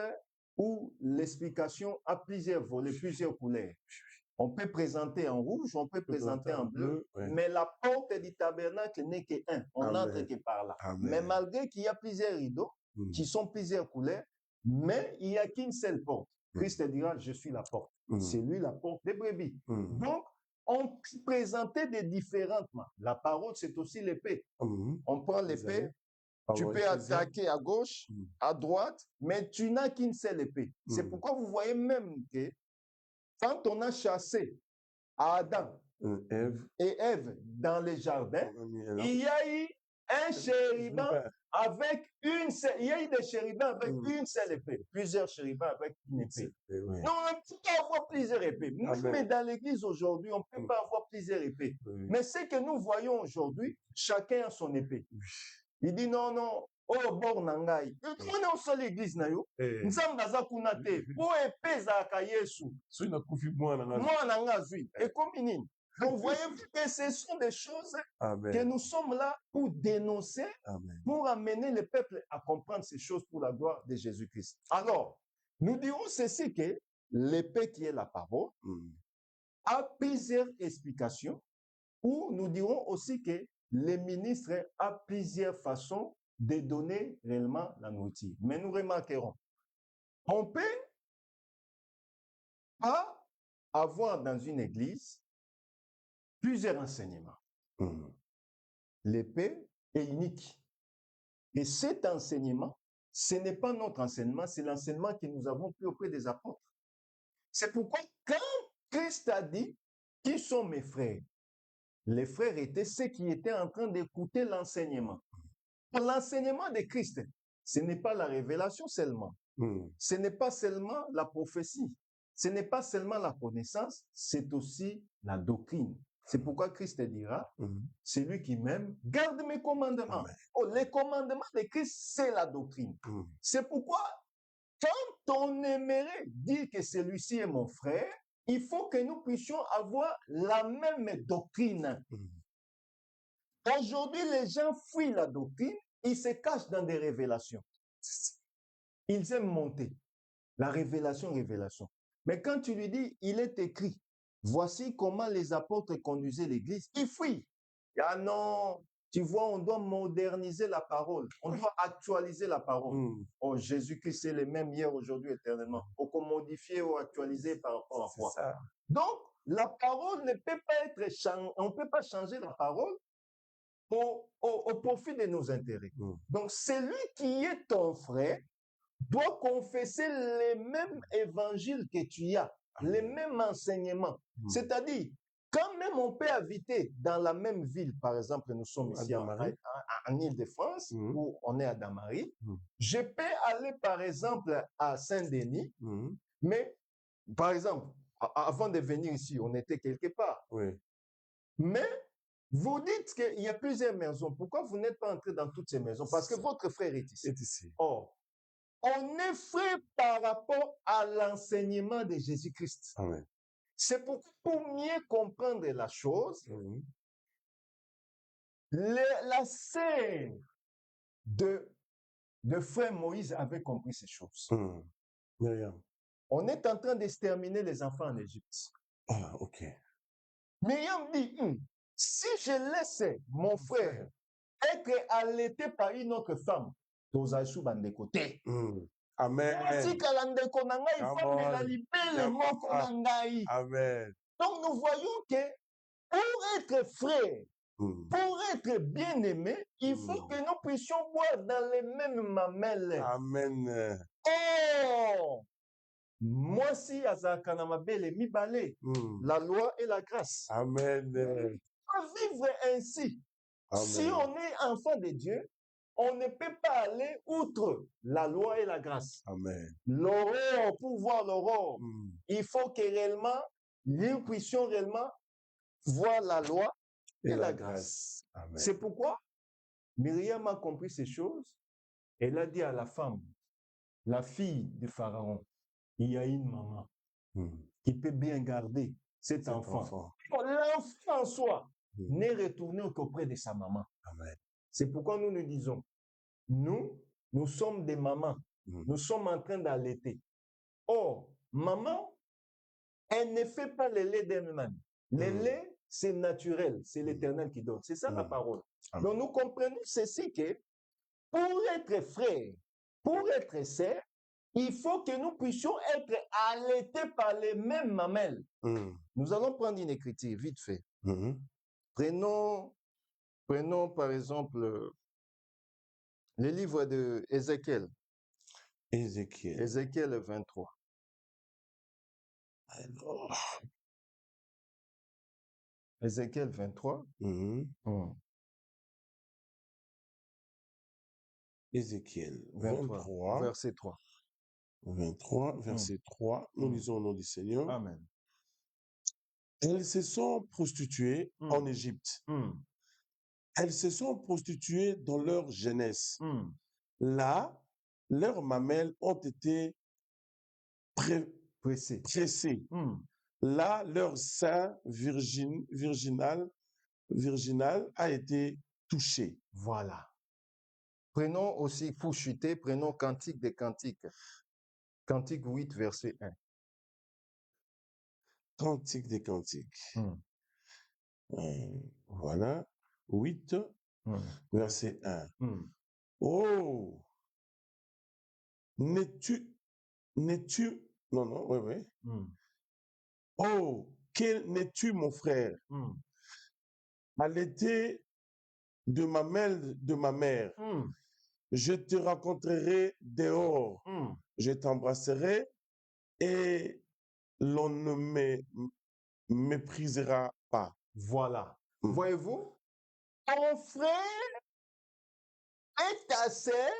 où l'explication a plusieurs volets, plusieurs couleurs. On peut présenter en rouge, on peut présenter en bleu, ouais. mais la porte du tabernacle n'est qu'un. On Amen. n'entre que par là. Amen. Mais malgré qu'il y a plusieurs rideaux, qui sont plusieurs couleurs, mais il n'y a qu'une seule porte. Christ dira, je suis la porte. C'est lui la porte des brebis. Donc, on présentait des différentes mains. La parole, c'est aussi l'épée. On prend l'épée, tu peux attaquer à gauche, à droite, mais tu n'as qu'une seule épée. C'est pourquoi vous voyez même que quand on a chassé Adam et Ève dans les jardins, il y a eu un chérubin avec une seule, il y a eu des chérubins avec une seule épée, plusieurs chérubins avec une épée. Non, on ne peut pas avoir plusieurs épées. Mais dans l'église aujourd'hui, on ne peut pas avoir plusieurs épées. Mais ce que nous voyons aujourd'hui, chacun a son épée. Il dit non, non. Oh, bor nangai. On est au sol l'église na yo. Nzambe aza kuna te. Po épée ezalaka Yesu. Moi nanga zui. Et comme nini. Donc, voyez-vous que ce sont des choses que nous sommes là pour dénoncer, pour amener le peuple à comprendre ces choses pour la gloire de Jésus-Christ. Alors, nous dirons ceci que l'épée qui est la parole a plusieurs explications, ou nous dirons aussi que les ministres ont plusieurs façons de donner réellement la nourriture. Mais nous remarquerons, on peut pas avoir dans une église plusieurs enseignements. L'épée est unique. Et cet enseignement, ce n'est pas notre enseignement, c'est l'enseignement que nous avons pris auprès des apôtres. C'est pourquoi quand Christ a dit, qui sont mes frères? Les frères étaient ceux qui étaient en train d'écouter l'enseignement. L'enseignement de Christ, ce n'est pas la révélation seulement. Ce n'est pas seulement la prophétie. Ce n'est pas seulement la connaissance, c'est aussi la doctrine. C'est pourquoi Christ dira, celui qui m'aime, garde mes commandements. Oh, les commandements de Christ, c'est la doctrine. C'est pourquoi, quand on aimerait dire que celui-ci est mon frère, il faut que nous puissions avoir la même doctrine. Aujourd'hui, les gens fuient la doctrine, ils se cachent dans des révélations. Ils aiment monter. La révélation. Mais quand tu lui dis, il est écrit, voici comment les apôtres conduisaient l'Église, ils fuient. Ah non, tu vois, on doit moderniser la parole. On doit actualiser la parole. Oh, Jésus-Christ est le même hier, aujourd'hui, éternellement. On peut modifier ou actualiser par rapport à quoi. Donc, la parole ne peut pas être changée. On ne peut pas changer la parole au profit de nos intérêts. Donc, celui qui est ton frère doit confesser les mêmes évangiles que tu as, les mêmes enseignements. C'est-à-dire, quand même on peut habiter dans la même ville, par exemple, nous sommes ici en Île-de-France, où on est à Damary, je peux aller, par exemple, à Saint-Denis, mais, par exemple, avant de venir ici, on était quelque part. Mais, vous dites qu'il y a plusieurs maisons. Pourquoi vous n'êtes pas entré dans toutes ces maisons? Parce que votre frère est ici. Or, on est frère par rapport à l'enseignement de Jésus-Christ. C'est pour mieux comprendre la chose, la sœur de frère Moïse avait compris ces choses. On est en train d'exterminer les enfants en Égypte. Myriam dit, si je laisse mon frère être allaité par une autre femme, Amen. Donc nous voyons que pour être frère, pour être bien-aimé, il faut que nous puissions boire dans les mêmes mamelles. Amen. Oh! Moi si Azakanamabele Mibale, la loi et la grâce. Amen. Vivre ainsi. Amen. Si on est enfant de Dieu, on ne peut pas aller outre la loi et la grâce. L'aurore, pour voir l'aurore, il faut que réellement, nous puissions réellement voir la loi et la grâce. C'est pourquoi Myriam a compris ces choses. Elle a dit à la femme, la fille de Pharaon, il y a une maman qui peut bien garder cet enfant. L'enfant en soi n'est retourné qu'auprès de sa maman. C'est pourquoi nous nous disons, nous sommes des mamans. Nous sommes en train d'allaiter. Or, maman, elle ne fait pas le lait d'elle-même. Le lait, c'est naturel, c'est l'Éternel qui donne. C'est ça la parole. Amen. Donc nous comprenons ceci que pour être frère, pour être sœur, il faut que nous puissions être allaités par les mêmes mamelles. Nous allons prendre une écriture, vite fait. Prenons par exemple le livre de Ézéchiel. Ézéchiel 23. Alors, Ézéchiel 23. Ézéchiel 23, 23, verset 3. 23, verset 3, nous lisons au nom du Seigneur. Amen. Elles se sont prostituées en Égypte. Elles se sont prostituées dans leur jeunesse. Là, leurs mamelles ont été pressées. Là, leur sein virginal a été touché. Voilà. Prenons aussi, pour chuter, prenons Cantique des Cantiques. Cantique 8, verset 1. Cantique des Cantiques. Voilà. 8, verset 1. Oh! N'es-tu... Non, oui. Oh! Quel n'es-tu, mon frère? À l'été de mamelle de ma mère, je te rencontrerai dehors, je t'embrasserai et l'on ne me méprisera pas. Voilà. Voyez-vous, ton frère et ta sœur,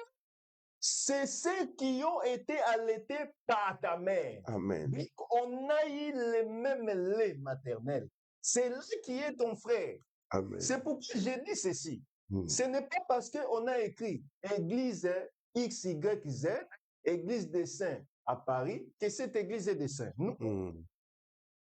c'est ceux qui ont été allaités par ta mère. Amen. On a eu le même lait maternel. C'est là qui est ton frère. Amen. C'est pourquoi j'ai dit ceci. Ce n'est pas parce qu'on a écrit Église XYZ, Église des Saints à Paris, que cette église est des Saints. Non.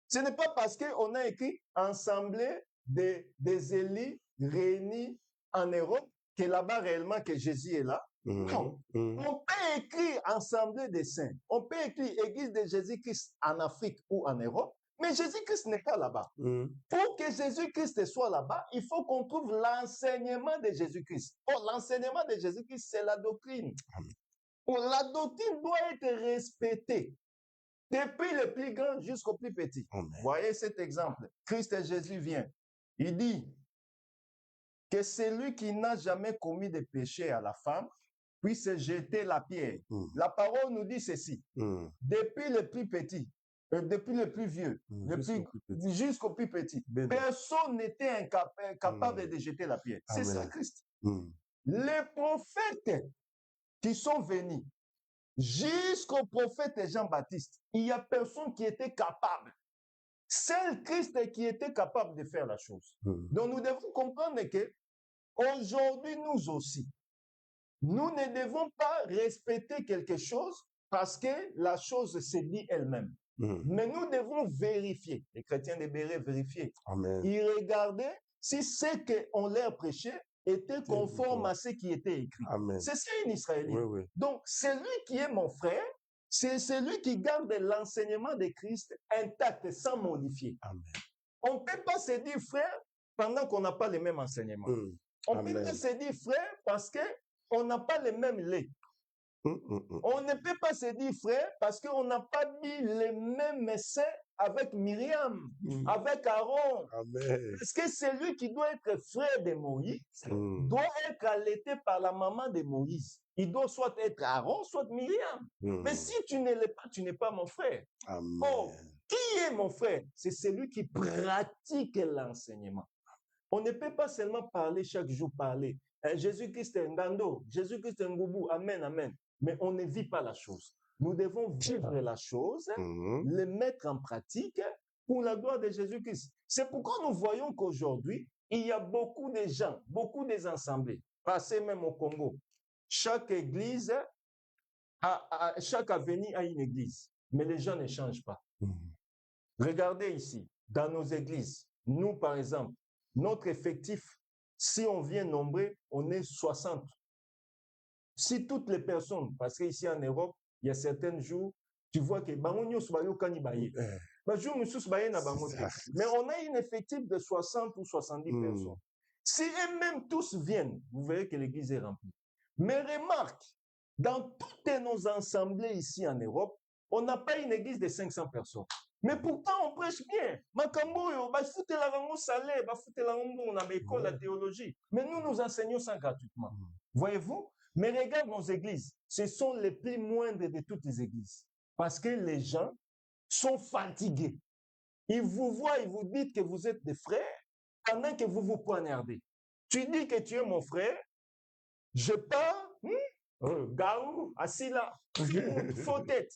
Ce n'est pas parce qu'on a écrit Assemblée des élus réunis en Europe que là-bas réellement que Jésus est là. Non. On peut écrire Assemblée des Saints. On peut écrire Église de Jésus-Christ en Afrique ou en Europe. Mais Jésus-Christ n'est pas là-bas. Pour que Jésus-Christ soit là-bas, il faut qu'on trouve l'enseignement de Jésus-Christ. Or, l'enseignement de Jésus-Christ, c'est la doctrine. Or, la doctrine doit être respectée. Depuis le plus grand jusqu'au plus petit. Voyez cet exemple. Christ et Jésus vient. Il dit que celui qui n'a jamais commis de péché à la femme puisse jeter la pierre. La parole nous dit ceci. Depuis le plus petit, depuis le plus vieux, jusqu'au plus petit, personne n'était incapable de jeter la pierre. C'est ça Christ. Les prophètes qui sont venus, jusqu'au prophète Jean-Baptiste, il n'y a personne qui était capable. Seul Christ qui était capable de faire la chose. Donc nous devons comprendre que aujourd'hui, nous aussi, nous ne devons pas respecter quelque chose parce que la chose se dit elle-même. Mais nous devons vérifier. Les chrétiens devraient vérifier. Amen. Ils regardaient si ce qu'on leur prêchait était conforme à ce qui était écrit. C'est ça un Israélite. Oui. Donc, celui qui est mon frère, c'est celui qui garde l'enseignement de Christ intact, sans modifier. Amen. On ne peut pas se dire frère pendant qu'on n'a pas les mêmes enseignements. On ne peut pas se dire frère parce qu'on n'a pas les mêmes lait. On ne peut pas se dire frère parce qu'on n'a pas mis les mêmes seins avec Myriam, avec Aaron. Amen. Parce que celui qui doit être frère de Moïse doit être allaité par la maman de Moïse. Il doit soit être Aaron, soit Myriam. Mais si tu ne l'es pas, tu n'es pas mon frère. Amen. Oh, qui est mon frère? C'est celui qui pratique l'enseignement. On ne peut pas seulement parler chaque jour, parler. Jésus-Christ est un gando, Jésus-Christ est un goubou, amen, amen. Mais on ne vit pas la chose. Nous devons vivre la chose, le mettre en pratique pour la gloire de Jésus-Christ. C'est pourquoi nous voyons qu'aujourd'hui, il y a beaucoup de gens, beaucoup des assemblées, passées même au Congo. Chaque église, chaque avenue a une église, mais les gens ne changent pas. Regardez ici, dans nos églises, nous par exemple, notre effectif, si on vient nombreux, on est 60. Si toutes les personnes, parce qu'ici en Europe, il y a certains jours, tu vois que bango nyonso bayokani baye. Bajour mosusu baye na bango te. Mais on a un effectif de 60 ou 70 personnes. Si eux-mêmes tous viennent, vous verrez que l'église est remplie. Mais remarque, dans toutes nos assemblées ici en Europe, on n'a pas une église de 500 personnes. Mais pourtant, on prêche bien. Makamboyo, bafutela bango salaire, bafutela bango na école de théologie. Mais nous enseignons ça gratuitement. Voyez-vous? Mais regarde nos églises. Ce sont les plus moindres de toutes les églises. Parce que les gens sont fatigués. Ils vous voient, ils vous disent que vous êtes des frères pendant que vous vous poignardez. Tu dis que tu es mon frère, je pars, Gaou, assis là, faux tête.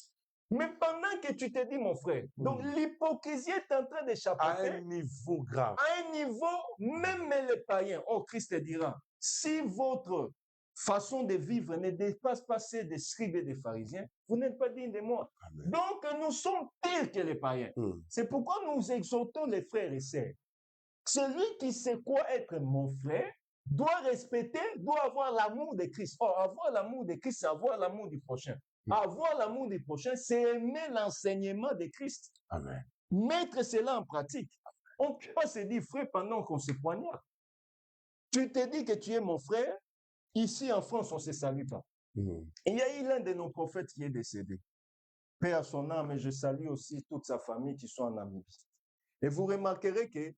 Mais pendant que tu te dis mon frère, donc l'hypocrisie est en train d'échapper. À un niveau grave. À un niveau, même les païens, Christ te dira, si votre façon de vivre ne dépasse pas celle des scribes et des pharisiens, vous n'êtes pas digne de moi. Amen. Donc nous sommes pires que les païens. C'est pourquoi nous exhortons les frères et sœurs. Celui qui sait quoi être mon frère doit respecter, doit avoir l'amour de Christ. Or, avoir l'amour de Christ, c'est avoir l'amour du prochain. Avoir l'amour du prochain, c'est aimer l'enseignement de Christ. Amen. Mettre cela en pratique. On ne peut pas se dire frère pendant qu'on se poignarde. Tu te dis que tu es mon frère, ici en France, on ne se salue pas. Il y a eu l'un de nos prophètes qui est décédé. Paix à son âme, et je salue aussi toute sa famille qui sont en Namibie. Et vous remarquerez que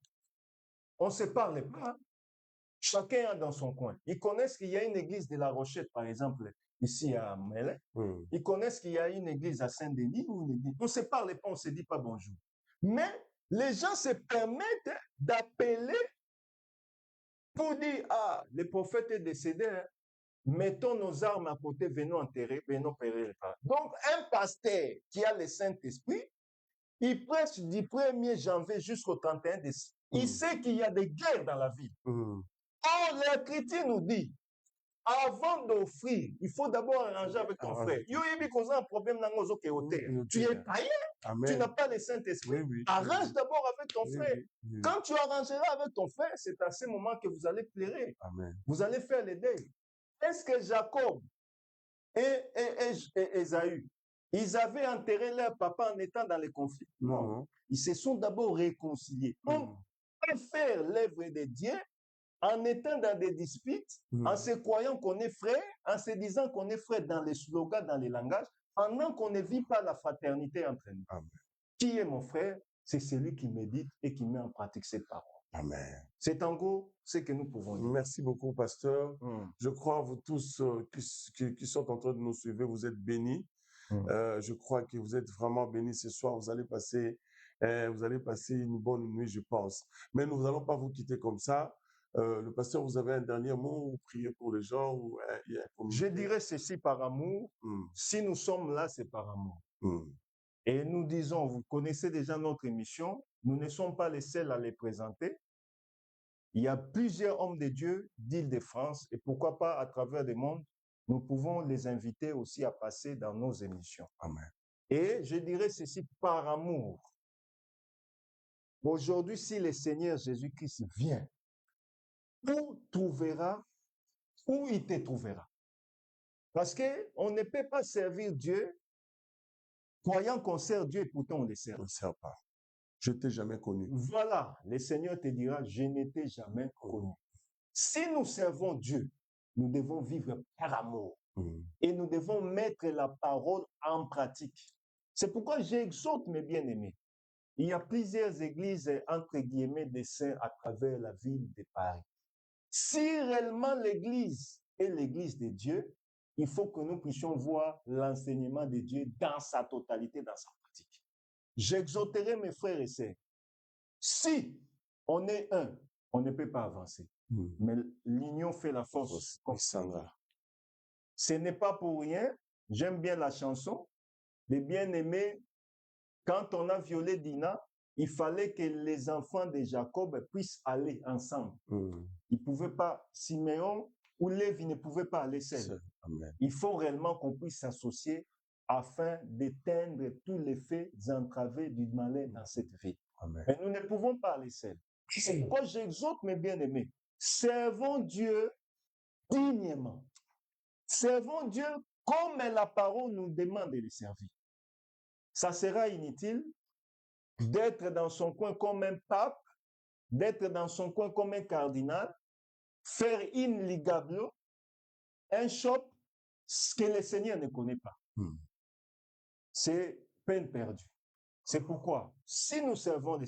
on ne se parle pas. Chacun est dans son coin. Ils connaissent qu'il y a une église de la Rochette, par exemple, ici à Mélé. Ils connaissent qu'il y a une église à Saint-Denis. On ne se parle pas, on ne se dit pas bonjour. Mais les gens se permettent d'appeler pour dire, le prophète est décédé, hein. Mettons nos armes à côté, venons enterrer, venons périr. Donc, un pasteur qui a le Saint-Esprit, il prêche du 1er janvier jusqu'au 31 décembre. Il sait qu'il y a des guerres dans la ville. Or, la chrétien nous dit, avant d'offrir, il faut d'abord arranger avec ton frère. Il y a un problème dans nos hôtels. Tu es païen, tu n'as pas le Saint-Esprit. Arrange d'abord avec ton frère. Quand tu arrangeras avec ton frère, c'est à ce moment que vous allez pleurer. Vous allez faire les deuils. Est-ce que Jacob et Ésaü, ils avaient enterré leur papa en étant dans les conflits? Non. Ils se sont d'abord réconciliés. On peut faire l'œuvre de Dieu en étant dans des disputes, en se croyant qu'on est frère, en se disant qu'on est frère dans les slogans, dans les langages, pendant qu'on ne vit pas la fraternité entre nous. Amen. Qui est mon frère? C'est celui qui médite et qui met en pratique cette parole. Amen. C'est en gros ce que nous pouvons dire. Merci beaucoup, pasteur. Je crois, vous tous qui sont en train de nous suivre, vous êtes bénis. Je crois que vous êtes vraiment bénis ce soir. Vous allez passer une bonne nuit, je pense. Mais nous n'allons pas vous quitter comme ça. Le pasteur, vous avez un dernier mot ou prier pour les gens ou, je dirais ceci par amour. Si nous sommes là, c'est par amour. Et nous disons, vous connaissez déjà notre émission, nous ne sommes pas les seuls à les présenter. Il y a plusieurs hommes de Dieu d'Île-de-France et pourquoi pas à travers le monde, nous pouvons les inviter aussi à passer dans nos émissions. Amen. Et je dirais ceci par amour. Aujourd'hui, si le Seigneur Jésus-Christ vient, où il te trouvera? Parce qu'on ne peut pas servir Dieu croyant qu'on sert Dieu et pourtant on ne le sert. On ne sert pas. Je ne t'ai jamais connu. Voilà, le Seigneur te dira, je ne t'ai jamais connu. Si nous servons Dieu, nous devons vivre par amour. Et nous devons mettre la parole en pratique. C'est pourquoi j'exhorte mes bien-aimés. Il y a plusieurs églises, entre guillemets, des saints à travers la ville de Paris. Si réellement l'église est l'église de Dieu, il faut que nous puissions voir l'enseignement de Dieu dans sa totalité, dans sa pratique. J'exhorterai mes frères et sœurs. Si on est un, on ne peut pas avancer. Mais l'union fait la force. Ce n'est pas pour rien. J'aime bien la chanson. Les bien-aimés, quand on a violé Dina, il fallait que les enfants de Jacob puissent aller ensemble. Ils ne pouvaient pas, Siméon ou Lévi ne pouvaient pas aller seuls. Il faut réellement qu'on puisse s'associer afin d'éteindre tous les faits entravés du malheur dans cette vie. Mais nous ne pouvons pas aller seuls. C'est pourquoi j'exhorte mes bien-aimés. Servons Dieu dignement. Servons Dieu comme la parole nous demande de le servir. ça sera inutile d'être dans son coin comme un pape, d'être dans son coin comme un cardinal, faire in ligablo, un shop que le Seigneur ne connaît pas. C'est peine perdue. C'est pourquoi, si nous servons le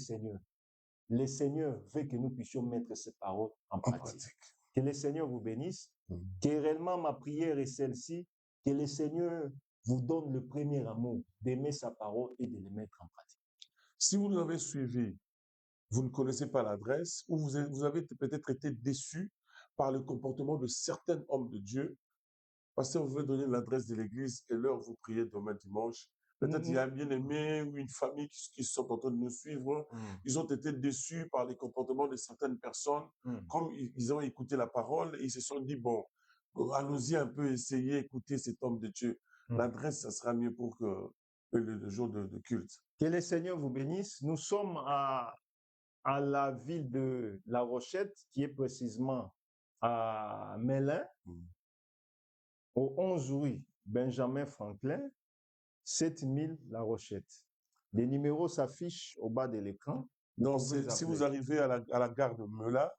Seigneur veut que nous puissions mettre ces paroles en pratique. Que le Seigneur vous bénisse, que réellement ma prière est celle-ci, que le Seigneur vous donne le premier amour d'aimer sa parole et de le mettre en pratique. Si vous nous avez suivis, vous ne connaissez pas l'adresse, ou vous avez peut-être été déçu par le comportement de certains hommes de Dieu, pasteur, vous pouvez donner l'adresse de l'église et l'heure où vous priez demain dimanche. Peut-être il y a un bien-aimé ou une famille qui sont en train de nous suivre. Ils ont été déçus par les comportements de certaines personnes. Comme ils ont écouté la parole, et ils se sont dit, bon, allons-y un peu, essayer d'écouter cet homme de Dieu. L'adresse, ça sera mieux pour que le jour de culte. Que le Seigneur vous bénisse. Nous sommes à la ville de La Rochette, qui est précisément à Mélin, au 11 rue Benjamin Franklin, 7000 La Rochette. Les numéros s'affichent au bas de l'écran. Donc, si vous arrivez à la gare de Melun,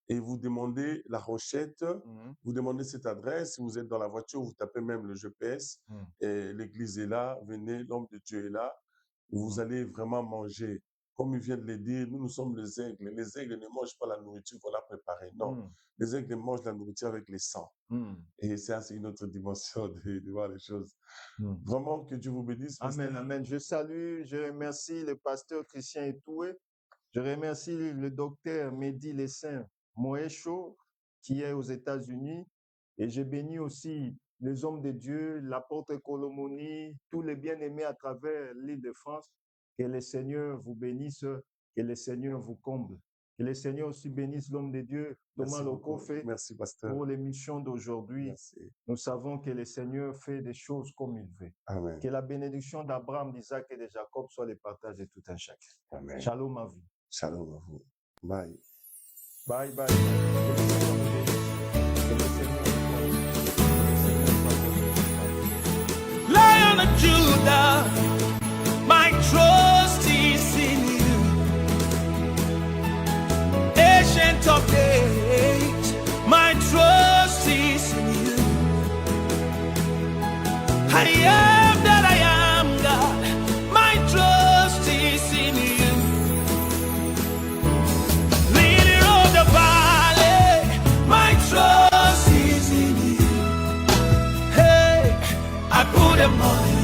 et vous demandez La Rochette, vous demandez cette adresse, si vous êtes dans la voiture, vous tapez même le GPS, et l'église est là, venez, l'homme de Dieu est là, vous allez vraiment manger. Comme il vient de le dire, nous sommes les aigles. Les aigles ne mangent pas la nourriture qu'on a préparée. Non, les aigles mangent la nourriture avec les sangs. Et ça, c'est une autre dimension de voir les choses. Vraiment, que Dieu vous bénisse. Amen, amen. Je salue, je remercie le pasteur Christian Etoué. Je remercie le docteur Mehdi Lessin Moécho, qui est aux États-Unis. Et je bénis aussi les hommes de Dieu, l'apôtre Colomoni, tous les bien-aimés à travers l'île de France. Que le Seigneur vous bénisse, que le Seigneur vous comble. Que le Seigneur aussi bénisse l'homme de Dieu, Thomas Lokofe. Merci, pasteur. Pour l'émission d'aujourd'hui. Nous savons que le Seigneur fait des choses comme il veut. Amen. Que la bénédiction d'Abraham, d'Isaac et de Jacob soit le partage de tout un chacun. Amen. Shalom à vous. Shalom à vous. Bye. Bye, bye. Que le Seigneur vous bénisse. Que le Seigneur vous comble. Lion of Judah, my trust is in you. Ancient of days, my trust is in you. I am that I am, God, my trust is in you. Leader of the valley, my trust is in you. Hey, I put them on you.